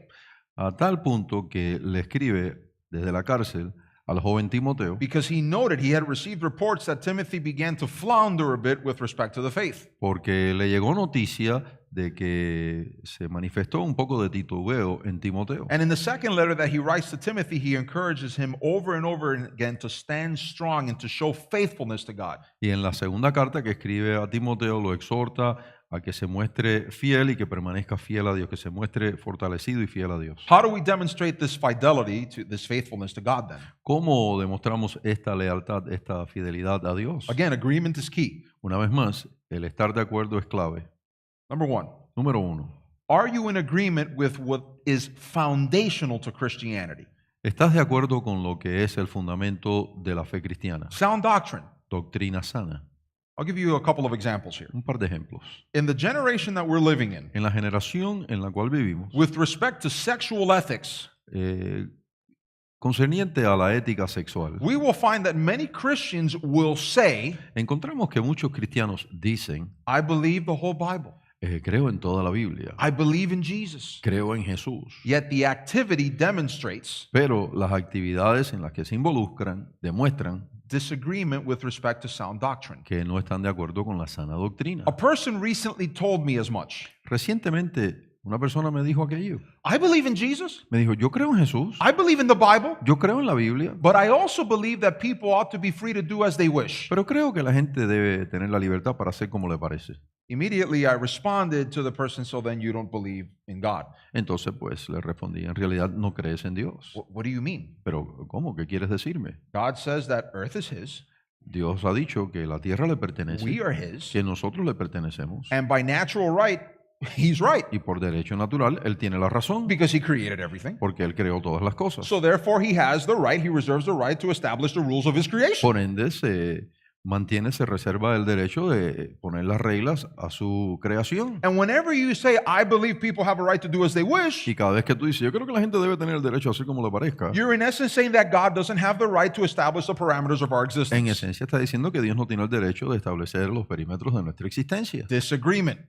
A tal punto que le escribe desde la cárcel al joven Timoteo, Because he noted he had received reports that Timothy began to flounder a bit with respect to the faith. porque le llegó noticia de que se manifestó un poco de titubeo en Timoteo. And in the second letter that he writes to Timothy, he encourages him over and over again to stand strong and to show faithfulness to God. Y en la segunda carta que escribe a Timoteo lo exhorta a que se muestre fiel y que permanezca fiel a Dios, que se muestre fortalecido y fiel a Dios. How do we demonstrate this fidelity, to this faithfulness to God then? ¿Cómo demostramos esta lealtad, esta fidelidad a Dios? Again, agreement is key. Una vez más, el estar de acuerdo es clave. Number one, Número 1. are you in agreement with what is foundational to Christianity? ¿Estás de acuerdo con lo que es el fundamento de la fe cristiana? Sound doctrine. Doctrina sana. I'll give you a couple of examples here. Un par de ejemplos. In the generation that we're living in, En la generación en la cual vivimos, with respect to sexual ethics, concerniente a la ética sexual, we will find that many Christians will say, encontramos que muchos cristianos dicen, I believe the whole Bible. creo en toda la Biblia, I believe in Jesus. creo en Jesús. Yet the activity demonstrates Pero las actividades en las que se involucran demuestran disagreement with respect to sound doctrine. que no están de acuerdo con la sana doctrina. A person recently told me as much. Recientemente, una persona me dijo aquello. I believe in Jesus. Me dijo, yo creo en Jesús, I believe in the Bible. yo creo en la Biblia, But I also believe that people ought to be free to do as they wish. pero creo que la gente debe tener la libertad para hacer como le parece. Immediately I responded to the person, so then you don't believe in God. Entonces, pues, le respondí, en realidad no crees en Dios. What do you mean? Pero, ¿cómo? ¿Qué quieres decirme? God says that earth is His, Dios ha dicho que la tierra le pertenece, we are His, que nosotros le pertenecemos, and by natural right, He's right y por derecho natural, Él tiene la razón, because He created everything. porque Él creó todas las cosas. So therefore He has the right, He reserves the right to establish the rules of His creation. Por ende, se reserva el derecho de poner las reglas a su creación. And whenever you say, I believe people have a right to do as they wish, Y cada vez que tú dices, yo creo que la gente debe tener el derecho a hacer como le parezca, you're in essence saying that God doesn't have the right to establish the parameters of our en existence. esencia está diciendo que Dios no tiene el derecho de establecer los perímetros de nuestra existencia. Disagreement.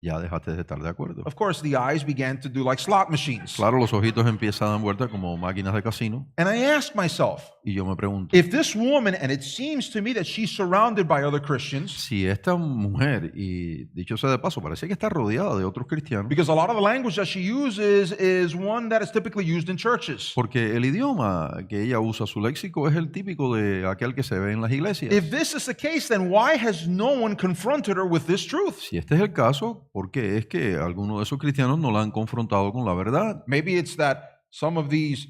Ya dejaste de estar de acuerdo. Of course, the eyes began to do like slot machines. Claro, los ojitos empiezan a dar vuelta como máquinas de casino. And I asked myself, Y yo me pregunto, if this woman, and it seems to me that she's surrounded by other Christians, si esta mujer, y dicho sea de paso, parece que está rodeada de otros cristianos, because a lot of the language that she uses is one that is typically used in churches. porque el idioma que ella usa, su léxico, es el típico de aquel que se ve en las iglesias. If this is the case, then why has no one confronted her with this truth? Si este es el caso, ¿por qué es que algunos de esos cristianos no la han confrontado con la verdad? Maybe it's that some of these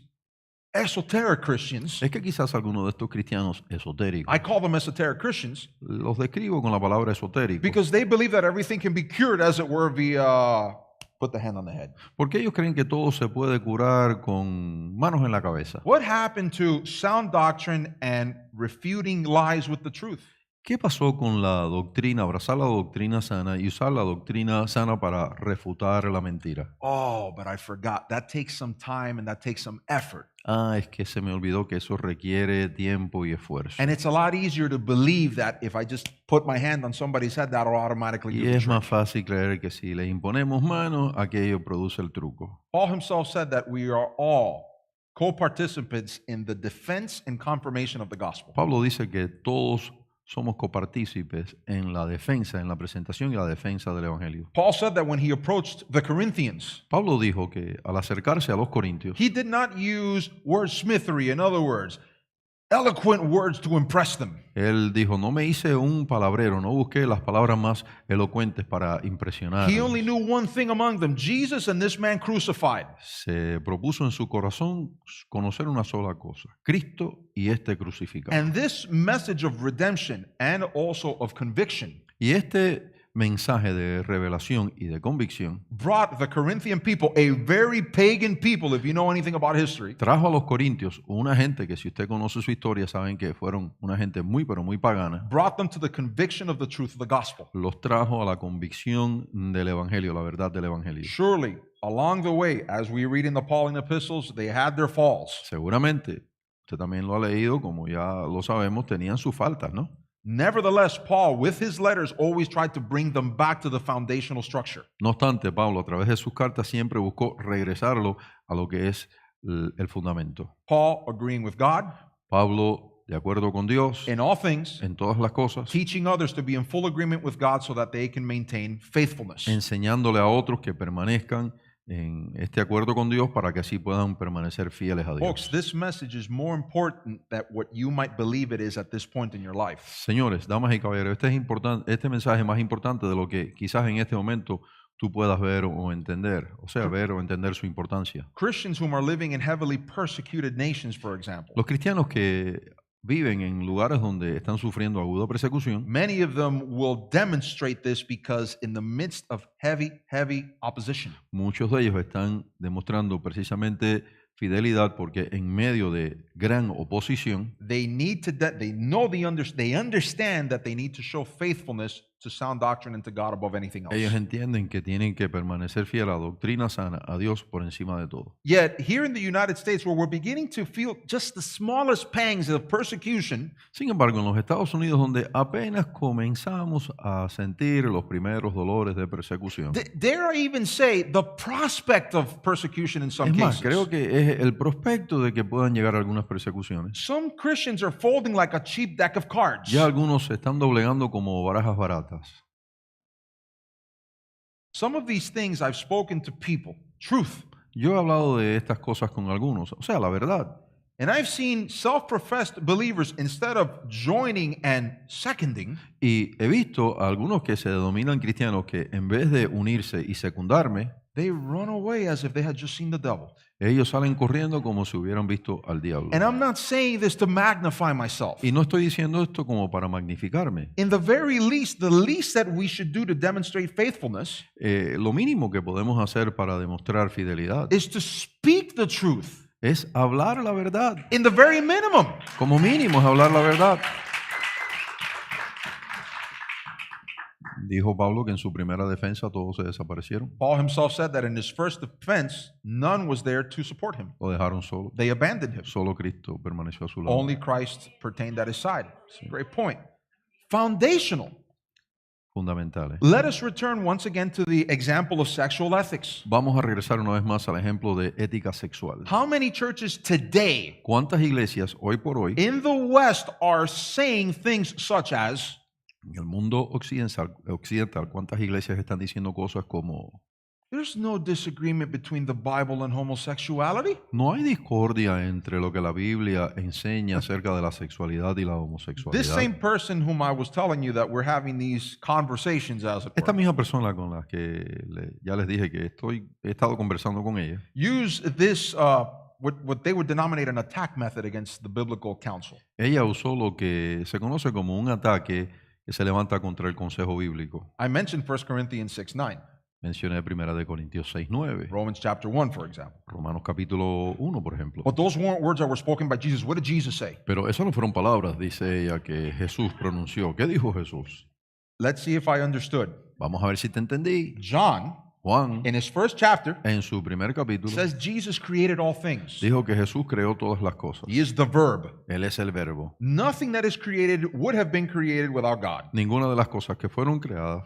esoteric Christians, Es que quizás algunos de estos cristianos esotéricos, I call them esoteric Christians, los describo con la palabra esotérico, because they believe that everything can be cured, as it were, via put the hand on the head. porque ellos creen que todo se puede curar con manos en la cabeza. What happened to sound doctrine and refuting lies with the truth? ¿Qué pasó con la doctrina, abrazar la doctrina sana y usar la doctrina sana para refutar la mentira? Oh, but I forgot. That takes some time and that takes some effort. Es que se me olvidó que eso requiere tiempo y esfuerzo. And it's a lot easier to believe that if I just put my hand on somebody's head, that'll automatically Y do the es trick. más fácil creer que si le imponemos manos, aquello produce el truco. Paul himself said that we are all co-participants in the defense and confirmation of the gospel. Pablo dice que todos somos copartícipes en la defensa, en la presentación y la defensa del Evangelio. Paul said that when he approached the Corinthians, Pablo dijo que al acercarse a los corintios, he did not use wordsmithery, in other words, eloquent words to impress them. él dijo, no me hice un palabrero, no busqué las palabras más elocuentes para impresionar. He only knew one thing among them, Jesus and this man crucified. Se propuso en su corazón conocer una sola cosa, Cristo y este crucificado. And this message of redemption and also of conviction Y este mensaje de revelación y de convicción, brought the Corinthian people, a very pagan people, if you know anything about history, trajo a los corintios una gente que si usted conoce su historia saben que fueron una gente muy pero muy pagana, brought them to the conviction of the truth of the gospel. los trajo a la convicción del evangelio, la verdad del evangelio. Surely, along the way, as we read in the Pauline epistles, they had their falls. Seguramente, usted también lo ha leído, como ya lo sabemos, tenían sus faltas, ¿no? Nevertheless, Paul, with his letters, always tried to bring them back to the foundational structure. No obstante, Pablo, a través de sus cartas, siempre buscó regresarlo a lo que es el fundamento. Paul, agreeing with God Pablo, de acuerdo con Dios, in all things, en todas las cosas, teaching others to be in full agreement with God so that they can maintain faithfulness. enseñándole a otros que permanezcan en este acuerdo con Dios para que así puedan permanecer fieles a Folks, Dios. this message is more important than what you might believe it is at this point in your life. Señores, damas y caballeros, este mensaje es más importante de lo que quizás en este momento tú puedas ver o entender, o sea, ver o entender su importancia. Christians whom are living in heavily persecuted nations, for example, Los cristianos que viven en lugares donde están sufriendo aguda persecución, many of them will demonstrate this because in the midst of heavy opposition, muchos de ellos están demostrando precisamente fidelidad porque en medio de gran oposición, they understand that they need to show faithfulness to sound doctrine and to God above anything ellos else. entienden que tienen que permanecer fiel a la doctrina sana, a Dios por encima de todo. Yet, here in the United States, where we're beginning to feel just the smallest pangs of persecution, Sin embargo, en los Estados Unidos, donde apenas comenzamos a sentir los primeros dolores de persecución, dare I even say the prospect of persecution in some es más, cases. creo que es el prospecto de que puedan llegar algunas persecuciones. Some Christians are folding like a cheap deck of cards. Ya algunos se están doblegando como barajas baratas. Some of these things I've spoken to people, truth, Yo he hablado de estas cosas con algunos, o sea, la verdad. and I've seen self-professed believers, instead of joining and seconding, Y he visto a algunos que se denominan cristianos que en vez de unirse y secundarme, they run away as if they had just seen the devil. ellos salen corriendo como si hubieran visto al diablo. And I'm not saying this to magnify myself. Y no estoy diciendo esto como para magnificarme. In the very least, the least that we should do to demonstrate faithfulness Lo mínimo que podemos hacer para demostrar fidelidad is to speak the truth. es hablar la verdad. In the very minimum. Como mínimo es hablar la verdad. Dijo Pablo que en su primera defensa todos se desaparecieron. Paul himself said that in his first defense, none was there to support him. Lo dejaron solo. They abandoned him. Solo Cristo permaneció a su lado. Only Christ pertained at his side. Great point. Foundational. Fundamentales. Let us return once again to the example of sexual ethics. Vamos a regresar una vez más al ejemplo de ética sexual. How many churches today ¿Cuántas iglesias hoy por hoy in the West are saying things such as, en el mundo occidental, cuántas iglesias están diciendo cosas como there's no disagreement between the Bible and homosexuality? no hay discordia entre lo que la Biblia enseña acerca de la sexualidad y la This homosexualidad? same person whom I was telling you that we're having these conversations, as it Esta were, misma persona con la que ya les dije que he estado conversando con ella, use this, what they would denominate an attack method against the biblical counsel. ella usó lo que se conoce como un ataque que se levanta contra el consejo bíblico. I mentioned 1 Corinthians 6:9, Mencioné 1 de Corintios 6:9, Romans chapter 1, for example. Romanos capítulo 1, por ejemplo. But those weren't words that were spoken by Jesus. What did Jesus say? Pero eso no fueron palabras, dice ella, que Jesús pronunció. ¿Qué dijo Jesús? Let's see if I understood. Vamos a ver si te entendí. John, Juan, in his first chapter, en su primer capítulo, says Jesus created all things. dijo que Jesús creó todas las cosas. He is the verb. Él es el verbo. Nothing that is created would have been created without God. Ninguna de las cosas que fueron creadas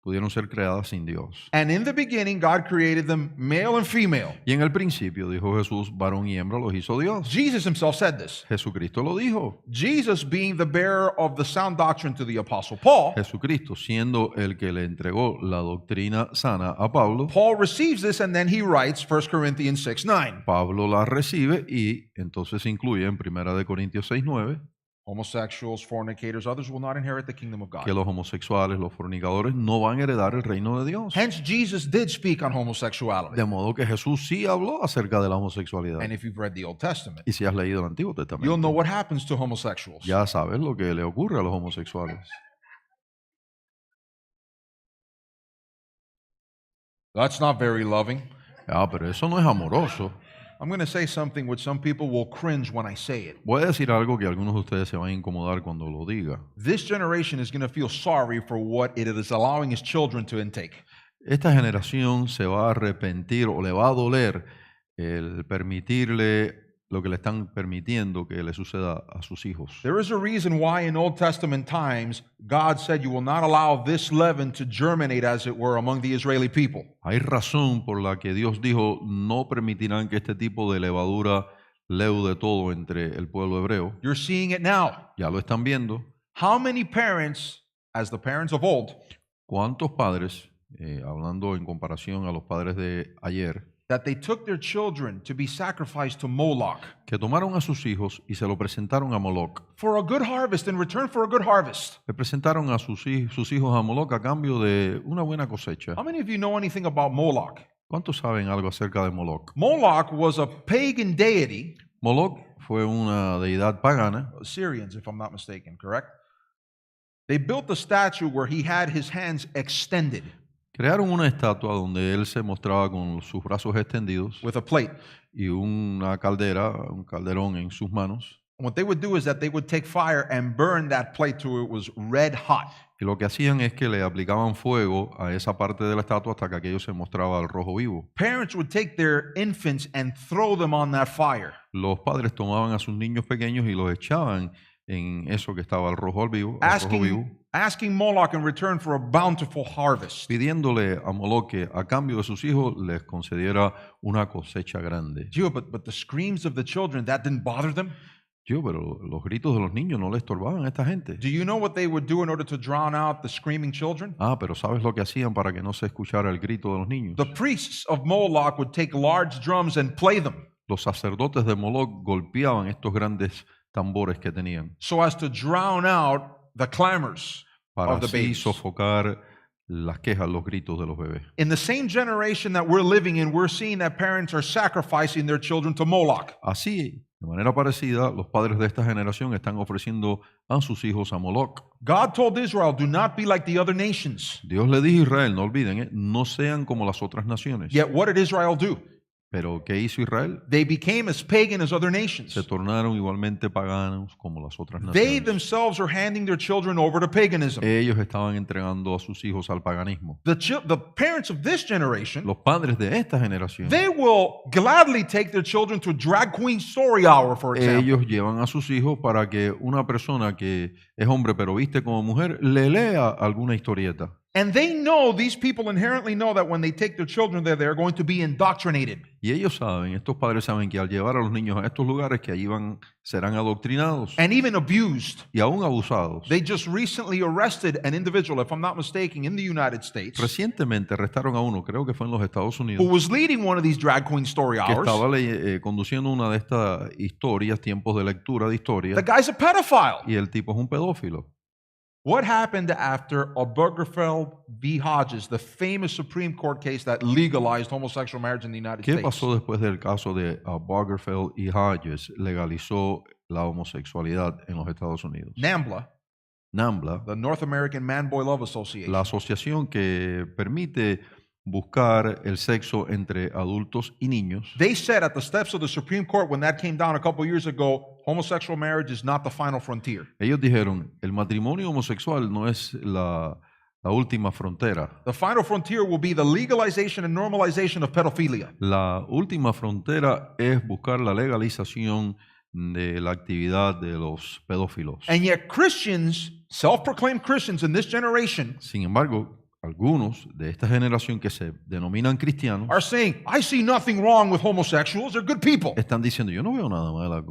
pudieron ser creadas sin Dios. And in the beginning, God created them male and female. Y en el principio, dijo Jesús, varón y hembra los hizo Dios. Jesus himself said this. Jesucristo lo dijo. Jesus being the bearer of the sound doctrine to the apostle Paul, Jesucristo siendo el que le entregó la doctrina sana a Pablo, Paul receives this and then he writes 1 Corinthians 6:9. Pablo la recibe y entonces incluye en 1 de Corintios 6:9 Homosexuals, fornicators, others will not inherit the kingdom of God. que los homosexuales, los fornicadores no van a heredar el reino de Dios. Hence, Jesus did speak on homosexuality. De modo que Jesús sí habló acerca de la homosexualidad. And if you've read the Old Testament, Y si has leído el Antiguo you'll know Testamento, what happens to homosexuals. ya sabes lo que le ocurre a los homosexuales. That's not very loving. Ah, pero eso no es amoroso. I'm going to say something which some people will cringe when I say it. Voy a decir algo que algunos de ustedes se van a incomodar cuando lo diga. This generation is going to feel sorry for what it is allowing its children to intake. Esta generación se va a arrepentir o le va a doler el permitirle lo que le están permitiendo que le suceda a sus hijos. There is a reason why in Old Testament times God said you will not allow this leaven to germinate, as it were, among the Israeli people. Hay razón por la que Dios dijo, no permitirán que este tipo de levadura leude todo entre el pueblo hebreo. You're seeing it now. Ya lo están viendo. How many parents, as the parents of old, ¿Cuántos padres, hablando en comparación a los padres de ayer, that they took their children to be sacrificed to Moloch que tomaron a sus hijos y se lo presentaron a Moloch? for a good harvest, in return for a good harvest? Le presentaron a sus hijos a Moloch a cambio de una buena cosecha. How many of you know anything about Moloch? ¿Cuántos saben algo acerca de Moloch? Moloch was a pagan deity, Moloch fue una deidad pagana. Assyrians, if I'm not mistaken, correct? They built a statue where he had his hands extended Crearon una estatua donde él se mostraba con sus brazos extendidos with a plate. y una caldera, un calderón en sus manos. What they would do is that they would take fire and burn that plate till it was red hot. Y lo que hacían es que le aplicaban fuego a esa parte de la estatua hasta que aquello se mostraba al rojo vivo. Parents would take their infants and throw them on that fire. Los padres tomaban a sus niños pequeños y los echaban en eso que estaba al rojo vivo, Asking Moloch in return for a bountiful harvest. pidiéndole a Moloch que a cambio de sus hijos les concediera una cosecha grande. But the screams of the children, that didn't bother them? Pero los gritos de los niños no le estorbaban a esta gente. Do you know what they would do in order to drown out the screaming children? Pero ¿sabes lo que hacían para que no se escuchara el grito de los niños? The priests of Moloch would take large drums and play them Los sacerdotes de Moloch golpeaban estos grandes tambores que tenían so as to drown out the clamors para of the así babies. sofocar las quejas, los gritos de los bebés. In the same generation that we're living in, we're seeing that parents are sacrificing their children to Moloch. Así, de manera parecida, los padres de esta generación están ofreciendo a sus hijos a Moloch. God told Israel, do not be like the other nations. Dios le dijo a Israel, no olviden, no sean como las otras naciones. Yet what did Israel do? Pero ¿qué hizo Israel? They became as pagan as other nations. Se tornaron igualmente paganos como las otras They naciones. themselves are handing their children over to paganism. Ellos estaban entregando a sus hijos al paganismo. The parents of this generation, Los padres de esta generación, they will gladly take their children to drag queen story hour, for example. ellos llevan a sus hijos para que una persona que es hombre pero viste como mujer le lea alguna historieta. And they know, these people inherently know that when they take their children there, they're going to be indoctrinated. Y ellos saben, estos padres saben que al llevar a los niños a estos lugares que allí serán adoctrinados And even abused. y aún abusados. They just recently arrested an individual, if I'm not mistaken, in the United States, Recientemente arrestaron a uno, creo que fue en los Estados who Unidos, was leading one of these drag queen story que hours. estaba conduciendo una de estas historias, tiempos de lectura de historia, The guy's a pedophile. y el tipo es un pedófilo. What happened after Obergefell v. Hodges, the famous Supreme Court case that legalized homosexual marriage in the United ¿Qué States? pasó después del caso de Obergefell y Hodges legalizó la homosexualidad en los Estados Unidos? NAMBLA, The North American Man-Boy Love Association, la asociación que permite buscar el sexo entre adultos y niños, they said at the steps of the Supreme Court when that came down a couple years ago, homosexual marriage is not the final frontier. ellos dijeron, el matrimonio homosexual no es la última frontera. The final frontier will be the legalization and normalization of pedophilia. La última frontera es buscar la legalización de la actividad de los pedófilos. And yet Christians, self-proclaimed Christians in this generation, Sin embargo, algunos de esta generación que se denominan cristianos are saying, I see nothing wrong with homosexuals. They're good people. están diciendo, yo no veo nada malo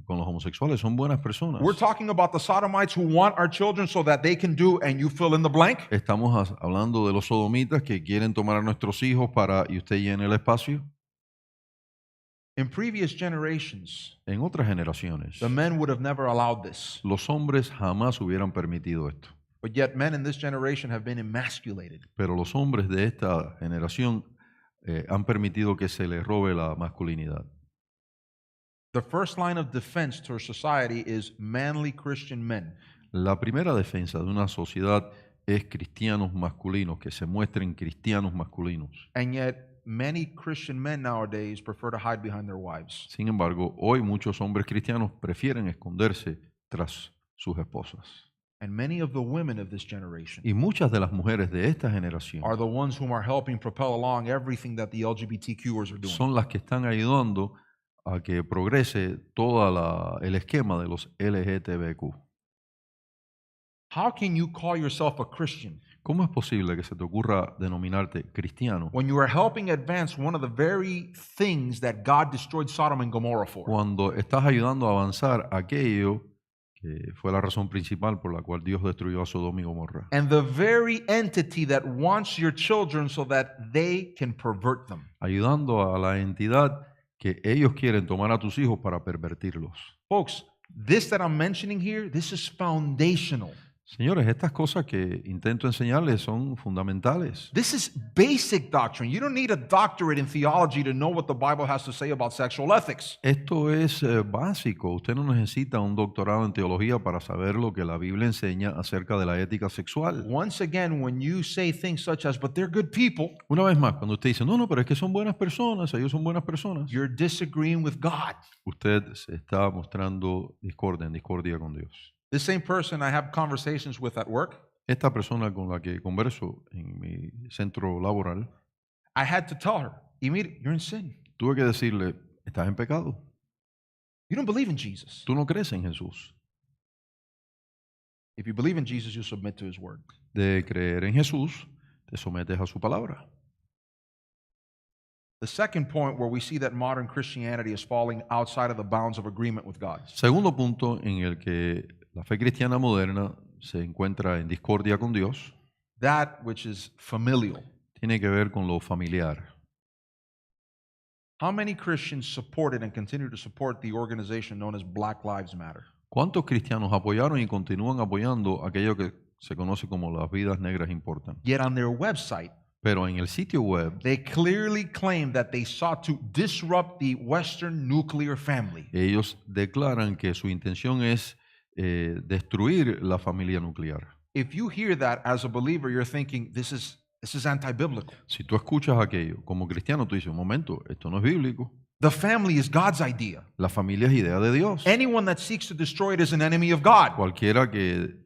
con los homosexuales, son buenas personas. We're talking about the sodomites who want our children so that they can do, and you fill in the blank. Estamos hablando de los sodomitas que quieren tomar a nuestros hijos y usted llene el espacio. In previous generations, En otras generaciones, the men would have never allowed this. los hombres jamás hubieran permitido esto. But yet men in this generation have been emasculated. Pero los hombres de esta generación han permitido que se les robe la masculinidad. The first line of defense to our society is manly Christian men. La primera defensa de una sociedad es cristianos masculinos, que se muestren cristianos masculinos. And yet, many Christian men nowadays prefer to hide behind their wives. Sin embargo, hoy muchos hombres cristianos prefieren esconderse tras sus esposas. And many of the women of this generation Y muchas de las mujeres de esta generación are the ones whom are helping propel along everything that the LGBTQers are doing. son las que están ayudando a que progrese todo el esquema de los LGTBQ. How can you call yourself a Christian ¿Cómo es posible que se te ocurra denominarte cristiano when you are helping advance one of the very things that God destroyed Sodom and Gomorrah for? cuando estás ayudando a avanzar aquello que fue la razón principal por la cual Dios destruyó a Sodoma y Gomorra? And the very entity that wants your children so that they can pervert them. Ayudando a la entidad que ellos quieren tomar a tus hijos para pervertirlos. Folks, this that I'm mentioning here, this is foundational. Señores, estas cosas que intento enseñarles son fundamentales. This is basic doctrine. You don't need a doctorate in theology to know what the Bible has to say about sexual ethics. Esto es básico. Usted no necesita un doctorado en teología para saber lo que la Biblia enseña acerca de la ética sexual. Once again, when you say things such as, but they're good people, Una vez más, cuando usted dice, no, pero es que son buenas personas, ellos son buenas personas, you're disagreeing with God. usted se está mostrando en discordia con Dios. This same person I have conversations with at work, Esta persona con la que converso en mi centro laboral, I had to tell her, Emir, you're in sin. tuve que decirle, estás en pecado. You don't believe in Jesus. Tú no crees en Jesús. If you believe in Jesus, you submit to his word. De creer en Jesús, te sometes a su palabra. The second point where we see that modern Christianity is falling outside of the bounds of agreement with God Segundo punto en el que la fe cristiana moderna se encuentra en discordia con Dios, that which is familial. tiene que ver con lo familiar. How many Christians supported and continue to support the organization known as Black Lives Matter? ¿Cuántos cristianos apoyaron y continúan apoyando aquello que se conoce como las vidas negras importan? Yet on their website, Pero en el sitio web, they clearly claim that they sought to disrupt the Western nuclear family. ellos declaran que su intención es destruir la familia nuclear. If you hear that as a believer, you're thinking, this is anti-biblical. Si tú escuchas aquello como cristiano, tú dices, un momento, esto no es bíblico. The family is God's idea. La familia es idea de Dios. Anyone that seeks to destroy it is an enemy of God. Cualquiera que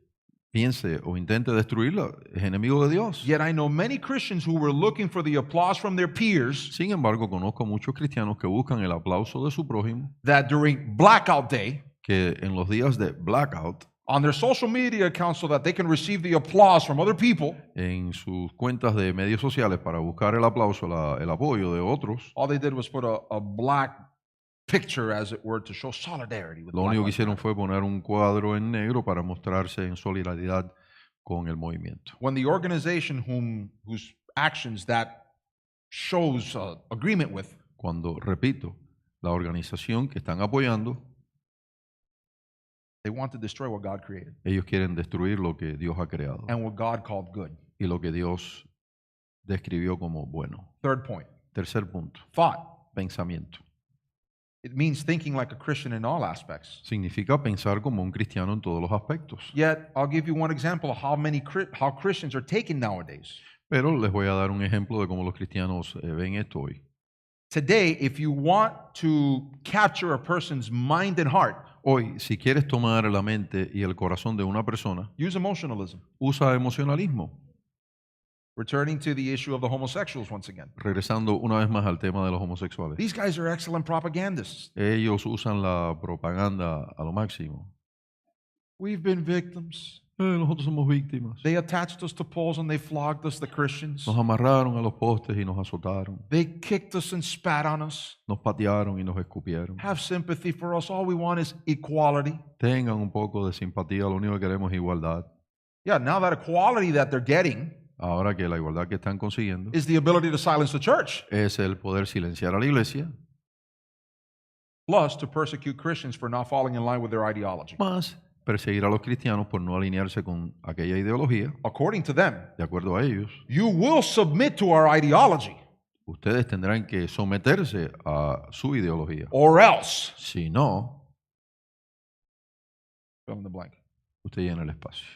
piense o intente destruirla es enemigo de Dios. Yet I know many Christians who were looking for the applause from their peers Sin embargo, conozco muchos cristianos que buscan el aplauso de su prójimo, that during blackout day, que en los días de blackout, on their social media accounts so that they can receive the applause from other people, en sus cuentas de medios sociales para buscar el aplauso, el apoyo de otros, all they did was put a black picture, as it were, to show solidarity with lo Black único que Lives hicieron Matter. fue poner un cuadro en negro para mostrarse en solidaridad con el movimiento. When the organization whose actions that shows agreement with Cuando, repito, la organización que están apoyando, they want to destroy what God created ellos quieren destruir lo que Dios ha creado and what God called good. y lo que Dios describió como bueno. Third point, Tercer punto, thought. pensamiento. It means thinking like a Christian in all aspects. Significa pensar como un cristiano en todos los aspectos. Yet, I'll give you one example of how Christians are taken nowadays. Pero les voy a dar un ejemplo de cómo los cristianos ven esto hoy. Today, if you want to capture a person's mind and heart, Hoy, si quieres tomar la mente y el corazón de una persona, use emotionalism. usa emocionalismo. Returning to the issue of the homosexuals once again. Regresando una vez más al tema de los homosexuales. These guys are excellent propagandists. Ellos usan la propaganda a lo máximo. We've been victims. Nosotros somos víctimas. They attached us to poles and they flogged us, the Christians. Nos amarraron a los postes y nos azotaron. They kicked us and spat on us. Nos patearon y nos escupieron. Have sympathy for us. All we want is equality. Tengan un poco de simpatía, lo único que queremos es igualdad. Yeah, now that equality that they're getting Ahora que la igualdad que están consiguiendo is the ability to silence the church, es el poder silenciar a la iglesia, plus to persecute Christians for not falling in line with their ideology. más perseguir a los cristianos por no alinearse con aquella ideología. According to them, De acuerdo a ellos, you will submit to our ideology, ustedes tendrán que someterse a su ideología. or else. Si no, Fill in the blank. usted llena el espacio.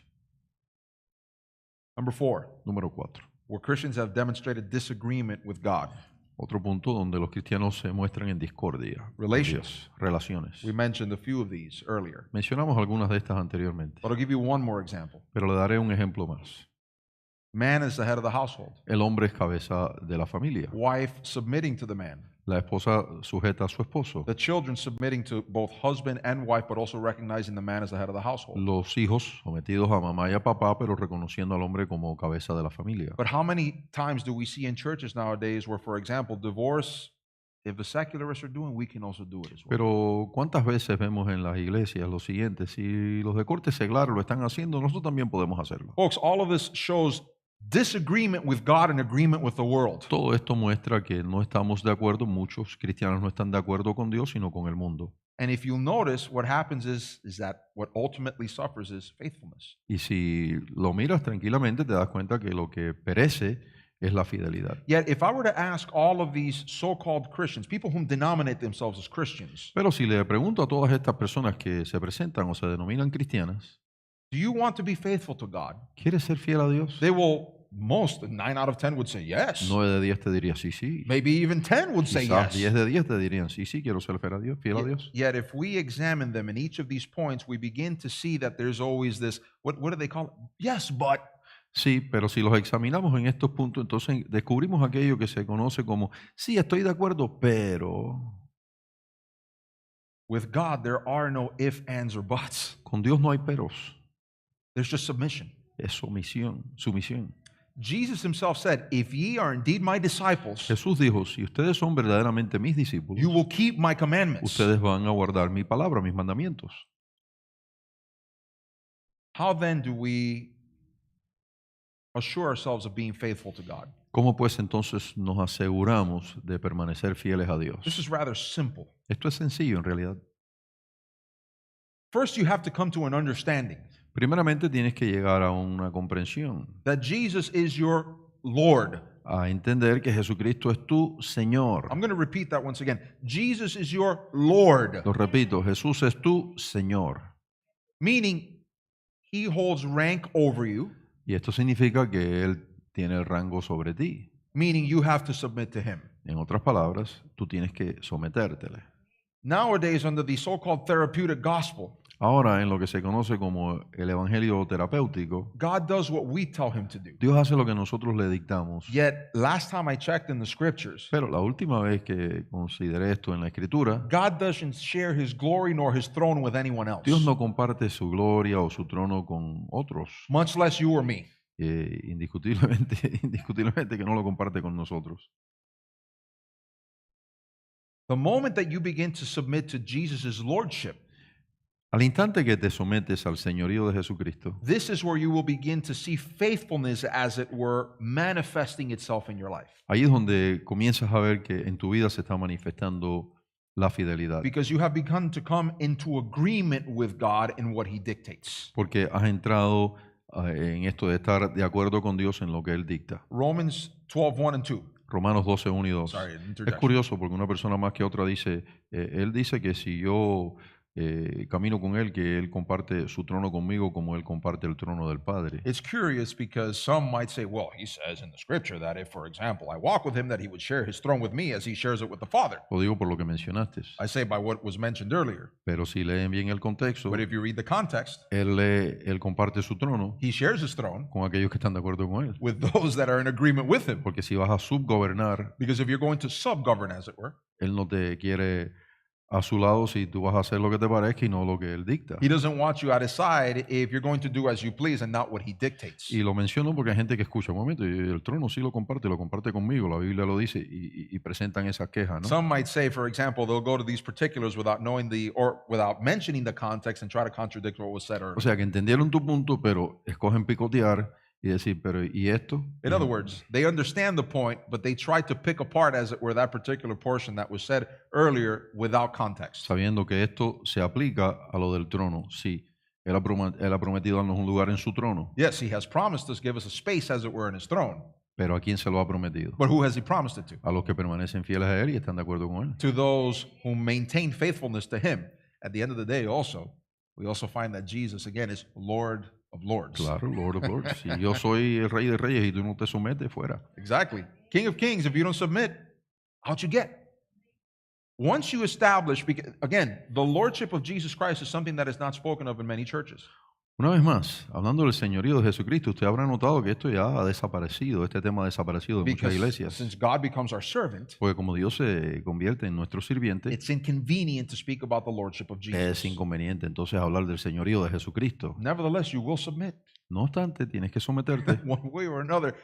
Number 4, Número 4. where Christians have demonstrated disagreement with God. Otro punto donde los cristianos se muestran en discordia con Relations. Dios. Relaciones. We mentioned a few of these earlier, Mencionamos algunas de estas anteriormente, but I'll give you one more example. pero le daré un ejemplo más. Man is the head of the household. El hombre es cabeza de la familia. Wife submitting to the man. La esposa sujeta a su esposo. The children submitting to both husband and wife, but also recognizing the man as the head of the household. Los hijos sometidos a mamá y a papá, pero reconociendo al hombre como cabeza de la familia. But how many times do we see in churches nowadays where, for example, divorce, if the secularists are doing, we can also do it as well. Pero ¿cuántas veces vemos en las iglesias lo siguiente? Si los de corte seglar lo están haciendo, nosotros también podemos hacerlo. Folks, all of this shows disagreement with God and agreement with the world. Todo esto muestra que no estamos de acuerdo, muchos cristianos no están de acuerdo con Dios, sino con el mundo. And if you notice, what happens is that what ultimately suffers is faithfulness. Y si lo miras tranquilamente, te das cuenta que lo que perece es la fidelidad. Yet, if I were to ask all of these so-called Christians, people whom denominate themselves as Christians, Pero si le pregunto a todas estas personas que se presentan o se denominan cristianas, do you want to be faithful to God? ¿quieres ser fiel a Dios? They will, 9 out of 10 would say yes. 9 de 10 te diría sí, sí. Maybe even 10 would say Quizás yes. 10 de 10 te dirían sí, sí, quiero ser fiel a Dios, fiel a Dios. Yet if we examine them in each of these points, we begin to see that there's always this, what do they call it? Yes, but. Sí, pero si los examinamos en estos puntos, entonces descubrimos aquello que se conoce como, sí, estoy de acuerdo, pero With God, there are no if, ands, or buts. con Dios no hay peros, There's just submission. es sumisión. Jesus himself said, if ye are indeed my disciples, Jesús dijo, si ustedes son verdaderamente mis discípulos, you will keep my commandments. ustedes van a guardar mi palabra, mis mandamientos. How then do we assure ourselves of being faithful to God? ¿Cómo pues entonces nos aseguramos de permanecer fieles a Dios? This is rather simple. Esto es sencillo en realidad. First, you have to come to an understanding Primeramente tienes que llegar a una comprensión, that Jesus is your Lord. a entender que Jesucristo es tu Señor. I'm going to repeat that once again. Jesus is your Lord, Lo repito, Jesús es tu Señor. meaning he holds rank over you, Y esto significa que Él tiene el rango sobre ti. meaning you have to submit to him. En otras palabras, tú tienes que sometértele. Nowadays, under the so-called therapeutic gospel, Ahora, en lo que se conoce como el evangelio terapéutico, God does what we tell him to do. Dios hace lo que nosotros le dictamos. Yet, last time I checked in the scriptures, Pero la última vez que consideré esto en la Escritura, God doesn't share his glory nor his throne with anyone else, Dios no comparte su gloria o su trono con otros. much less you or me. Indiscutiblemente que no lo comparte con nosotros. The moment that you begin to submit to Jesus' lordship, Al instante que te sometes al señorío de Jesucristo, this is where you will begin to see faithfulness, as it were, manifesting itself in your life. ahí es donde comienzas a ver que en tu vida se está manifestando la fidelidad. Because you have begun to come into agreement with God in what he dictates. Porque has entrado en esto de estar de acuerdo con Dios en lo que Él dicta. Romans 12:1 and 2. Romanos 12, 1 y 2. Sorry, Es interjection. curioso porque una persona más que otra dice, Él dice que si yo camino con Él, que Él comparte su trono conmigo como Él comparte el trono del Padre. It's curious because some might say, well, he says in the scripture that if, for example, I walk with him, that he would share his throne with me as he shares it with the Father. Lo digo por lo que mencionaste. I say by what was mentioned earlier. Pero si leen bien el contexto, But if you read the context, él comparte su trono he shares his throne con aquellos que están de acuerdo con Él. with those that are in agreement with him. Porque si vas a subgobernar, Because if you're going to subgovern, as it were, Él no te quiere a su lado si tú vas a hacer lo que te parezca y no lo que Él dicta. he doesn't want you at his side if you're going to do as you please and not what he dictates. Y lo menciono porque hay gente que escucha, un momento, y el trono sí lo comparte conmigo, la Biblia lo dice, y presentan esas quejas, ¿no? Some might say, for example, they'll go to these particulars without knowing or without mentioning the context and try to contradict what was said earlier. O sea, que entendieron tu punto, pero escogen picotear y decir, pero ¿y esto? In other words, they understand the point, but they try to pick apart, as it were, that particular portion that was said earlier without context. Sabiendo que esto se aplica a lo del trono. Sí, Él ha prometido darnos un lugar en su trono, Yes, he has promised us, give us a space, as it were, in his throne. pero ¿a quién se lo ha prometido? But who has he promised it to? A los que permanecen fieles a Él y están de acuerdo con Él. To those who maintain faithfulness to him. At the end of the day, also, we also find that Jesus, again, is Lord of Lords. Claro, Lord of Lords. Si yo soy el Rey de Reyes y tú no te sometes, fuera. Exactly. King of Kings, if you don't submit, out you get. Once you establish, again, the Lordship of Jesus Christ is something that is not spoken of in many churches. Una vez más, hablando del señorío de Jesucristo, usted habrá notado que esto ya ha desaparecido, este tema ha desaparecido de muchas Because iglesias. since God becomes our servant, Porque como Dios se convierte en nuestro sirviente, it's inconvenient to speak about the Lordship of es Jesus. inconveniente entonces hablar del señorío de Jesucristo. Nevertheless, you will submit. No obstante, tienes que someterte. One way or another,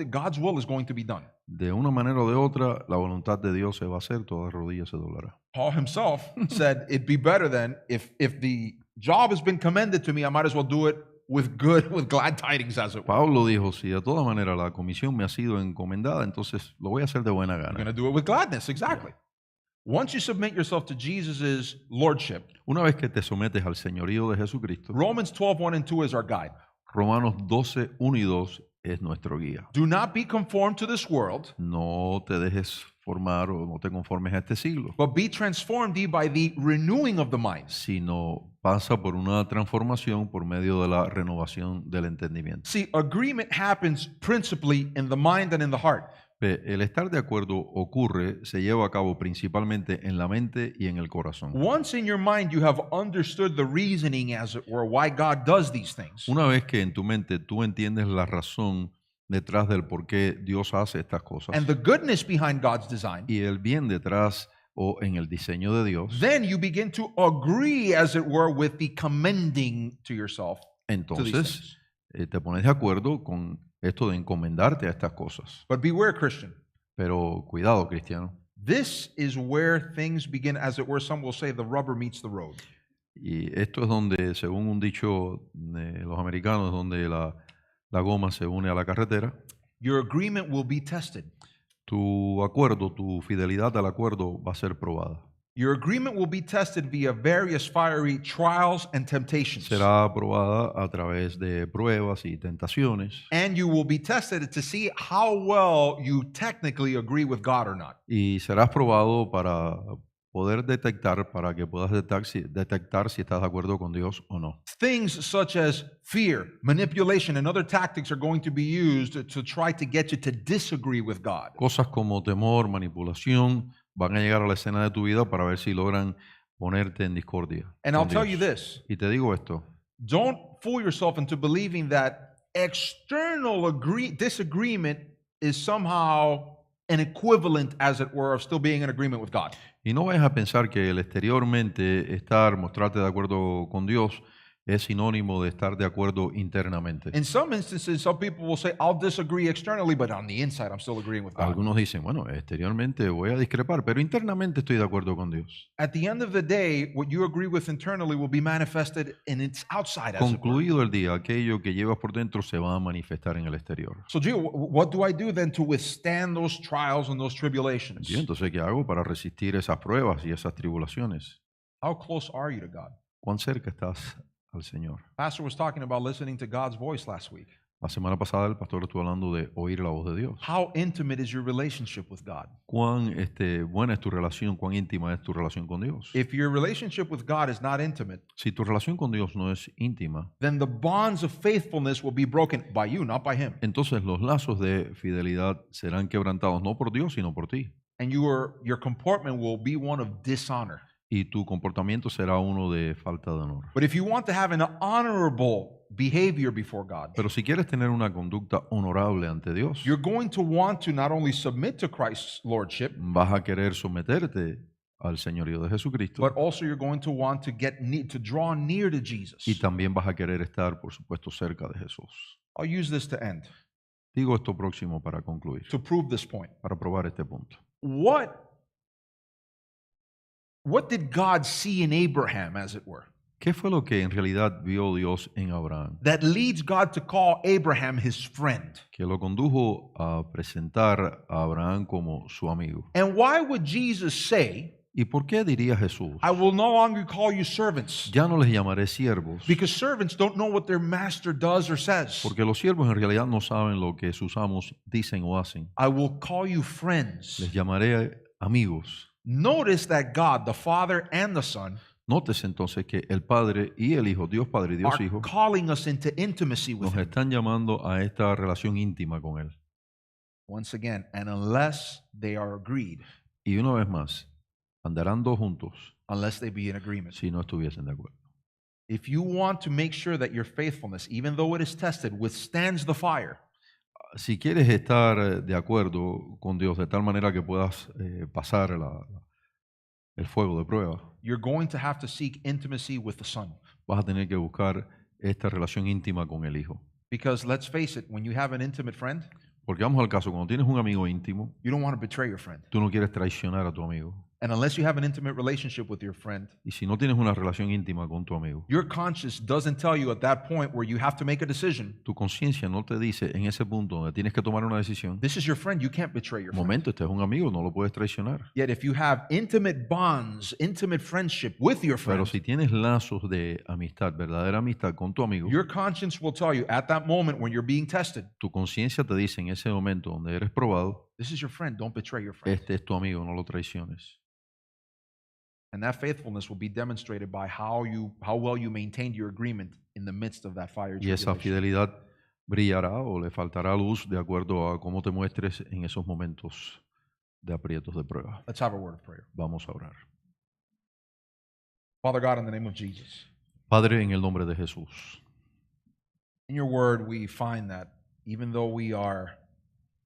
God's will is going to be done. De una manera o de otra, la voluntad de Dios se va a hacer, toda rodilla se doblará. Paul himself said, it'd be better then if the job has been commended to me, I might as well do it with glad tidings, as it were. Pablo dijo, si de todas maneras la comisión me ha sido encomendada, entonces lo voy a hacer de buena I'm going gana. to do it with gladness, exactly. Once you submit yourself to Jesus' lordship, Una vez que te sometes al señorío de Jesucristo, Romans 12:1 and 2 is our guide. Romanos 12, 1 y 2 es nuestro guía. Do not be conformed to this world, No te dejes formar o no te conformes a este siglo, but be transformed ye by the renewing of the mind. sino pasa por una transformación por medio de la renovación del entendimiento. See, agreement happens principally in the mind and in the heart. El estar de acuerdo ocurre, se lleva a cabo principalmente en la mente y en el corazón. Once in your mind you have understood the reasoning, as it were, why God does these things, Una vez que en tu mente tú entiendes la razón detrás del por qué Dios hace estas cosas and the goodness behind God's design, y el bien detrás o en el diseño de Dios, then you begin to agree, as it were, with the commending to yourself to these entonces things. te pones de acuerdo con esto de encomendarte a estas cosas. But beware, Christian. Pero cuidado, cristiano. This is where things begin, as it were, some will say, the rubber meets the road. Y esto es donde, según un dicho de los americanos, donde la goma se une a la carretera. Your agreement will be tested. Tu acuerdo, tu fidelidad al acuerdo va a ser probada. Your agreement will be tested via various fiery trials and temptations. Será probada a través de pruebas y tentaciones. And you will be tested to see how well you technically agree with God or not. Y serás probado para poder detectar, para que puedas detectar si estás de acuerdo con Dios o no. Things such as fear, manipulation, and other tactics are going to be used to try to get you to disagree with God. Cosas como temor, manipulación, van a llegar a la escena de tu vida para ver si logran ponerte en discordia And I'll con tell you Dios. this, Y te digo esto, don't fool yourself into believing that external disagreement is somehow an equivalent, as it were, of still being in agreement with God. y no vayas a pensar que el exteriormente mostrarte de acuerdo con Dios es sinónimo de estar de acuerdo internamente. In some instances, some people will say, I'll disagree externally, but on the inside, I'm still agreeing with God. Algunos dicen, bueno, exteriormente voy a discrepar, pero internamente estoy de acuerdo con Dios. At the end of the day, what you agree with internally will be manifested in its outside, as it were. Concluido el día, aquello que llevas por dentro se va a manifestar en el exterior. So, Gio, what do I do then to withstand those trials and those tribulations? Bien, entonces, ¿qué hago para resistir esas pruebas y esas tribulaciones? How close are you to God? ¿Cuán cerca estás al Señor? Pastor was talking about listening to God's voice last week. La semana pasada el pastor estuvo hablando de oír la voz de Dios. How intimate is your relationship with God? Cuán buena es tu relación, cuán íntima es tu relación con Dios. If your relationship with God is not intimate, Si tu relación con Dios no es íntima, then the bonds of faithfulness will be broken by you, not by Him. entonces los lazos de fidelidad serán quebrantados no por Dios, sino por ti. And your comportment will be one of dishonor. Y tu comportamiento será uno de falta de honor. But if you want to have an honorable behavior before God, Pero si quieres tener una conducta honorable ante Dios, you're going to want to not only submit to Christ's lordship, vas a querer someterte al señorío de Jesucristo but also you're going to want to to draw near to y Jesus. también vas a querer estar, por supuesto, cerca de Jesús. I'll use this to end, Digo esto próximo para concluir, to prove this point. para probar este punto. What did God see in Abraham, as it were, ¿Qué fue lo que en realidad vio Dios en Abraham? that leads God to call Abraham his friend? Que lo condujo a presentar a Abraham como su amigo. And why would Jesus say, ¿Y por qué diría Jesús? I will no longer call you servants? Ya no les llamaré siervos, Because servants don't know what their master does or says. porque los siervos en realidad no saben lo que sus amos dicen o hacen. I will call you friends. Les llamaré amigos. Notice that God, the Father and the Son, Nótese entonces que el Padre y el Hijo, Dios Padre y Dios are Hijo, calling us into intimacy with nos Him. están llamando a esta relación íntima con Él. Once again, and unless they are agreed, Y una vez más, andarán dos juntos unless they be in agreement. si no estuviesen de acuerdo. If you want to make sure that your faithfulness, even though it is tested, withstands the fire, Si quieres estar de acuerdo con Dios de tal manera que puedas pasar el fuego de prueba, you're going to have to seek intimacy with the Son. vas a tener que buscar esta relación íntima con el Hijo. Because let's face it, when you have an intimate friend, Porque vamos al caso, cuando tienes un amigo íntimo, you don't want to betray your friend. tú no quieres traicionar a tu amigo. And unless you have an intimate relationship with your friend, Y si no tienes una relación íntima con tu amigo, your conscience doesn't tell you at that point where you have to make a decision. tu conciencia no te dice en ese punto donde tienes que tomar una decisión, This is your friend, you can't betray your un friend. momento, este es un amigo, no lo puedes traicionar. Yet if you have intimate bonds, intimate friendship with your Pero friend, si tienes lazos de amistad, verdadera amistad con tu amigo, your conscience will tell you at that moment when you're being tested, tu conciencia te dice en ese momento donde eres probado, this is your friend, don't betray your friend. este es tu amigo, no lo traiciones. And that faithfulness will be demonstrated by how well you maintained your agreement in the midst of that fire Y esa tribulation. fidelidad brillará o le faltará luz de acuerdo a cómo te muestres en esos momentos de aprietos de prueba. Let's have a word of prayer. Vamos a orar. Father God, in the name of Jesus, Padre, en el nombre de Jesús, in your word we find that even though we are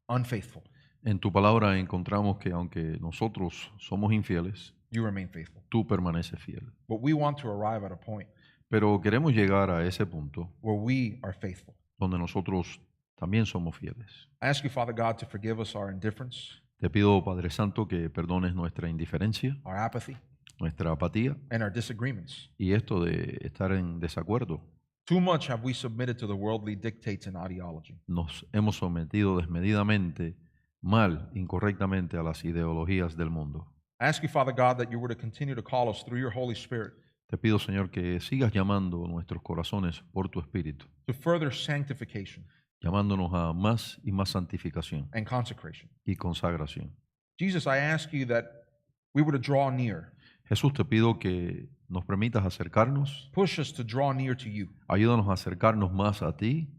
unfaithful, en tu palabra encontramos que aunque nosotros somos infieles, you remain faithful. tú permaneces fiel. But we want to arrive at a point Pero queremos llegar a ese punto where we are faithful. donde nosotros también somos fieles. I ask you, Father God, to forgive us our indifference, Te pido, Padre Santo, que perdones nuestra indiferencia, our apathy, nuestra apatía and our disagreements. y esto de estar en desacuerdo. Too much have we submitted to the worldly dictates and ideology. Nos hemos sometido desmedidamente, mal, incorrectamente a las ideologías del mundo. I ask you, Father God, that you were to continue to call us through your Holy Spirit Te pido, Señor, que sigas llamando nuestros corazones por tu Espíritu, to further sanctification llamándonos a más y más santificación and consecration. y consagración. Jesus, I ask you that we were to draw near. Jesús, te pido que nos permitas acercarnos, Push us to draw near to you ayúdanos a acercarnos más a ti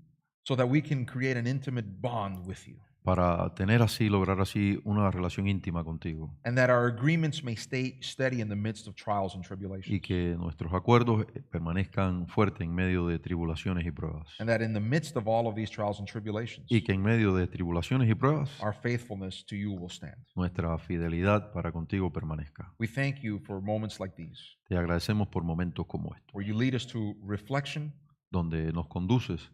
so that we can create an intimate bond with you para tener así, lograr así una relación íntima contigo and that our agreements may stay steady in the midst of trials and y tribulations. que nuestros acuerdos permanezcan fuertes en medio de tribulaciones y pruebas. And that in the midst of all of these trials and tribulations, Y que en medio de tribulaciones y pruebas, our faithfulness to you will stand. nuestra fidelidad para contigo permanezca. We thank you for moments like these Te agradecemos por momentos como estos, where you lead us to reflection donde nos conduces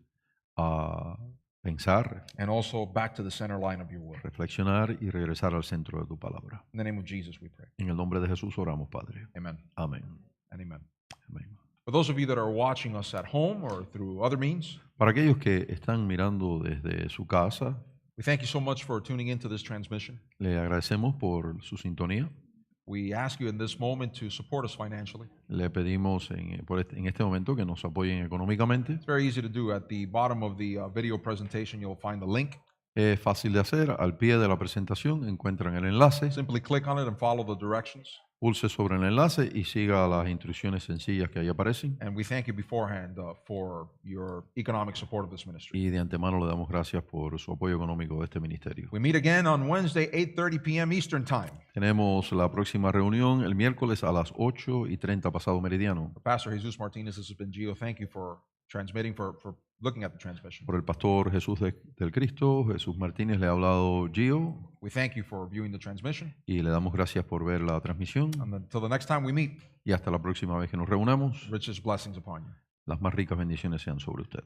a pensar, and also back to the center line of your word. reflexionar y regresar al centro de tu palabra. In the name of Jesus we pray. En el nombre de Jesús oramos, Padre. Amen Amén. and amen. Amén. For those of you that are watching us at home or through other means, Para aquellos que están mirando desde su casa, we thank you so much for tuning into this transmission. le agradecemos por su sintonía. We ask you in this moment to support us financially. Le pedimos en este momento que nos apoyen económicamente. It's very easy to do. At the bottom of the video presentation, you'll find the link. Es fácil de hacer. Al pie de la presentación encuentran el enlace. Simply click on it and follow the directions. Pulse sobre el enlace y siga las instrucciones sencillas que ahí aparecen. And we thank you beforehand for your economic support of this ministry. Y de antemano le damos gracias por su apoyo económico de este ministerio. We meet again on Wednesday, 8:30 p.m. Eastern Time. Tenemos la próxima reunión el miércoles a las 8:30 pasado meridiano. Pastor Jesus Martinez, this has been Gio. Thank you for transmitting, for looking at the transmission. Por el pastor Jesús del Cristo, Jesús Martínez, le ha hablado Gio We thank you for viewing the transmission. y le damos gracias por ver la transmisión. And until the next time we meet, Y hasta la próxima vez que nos reunamos, richest blessings upon you. las más ricas bendiciones sean sobre usted.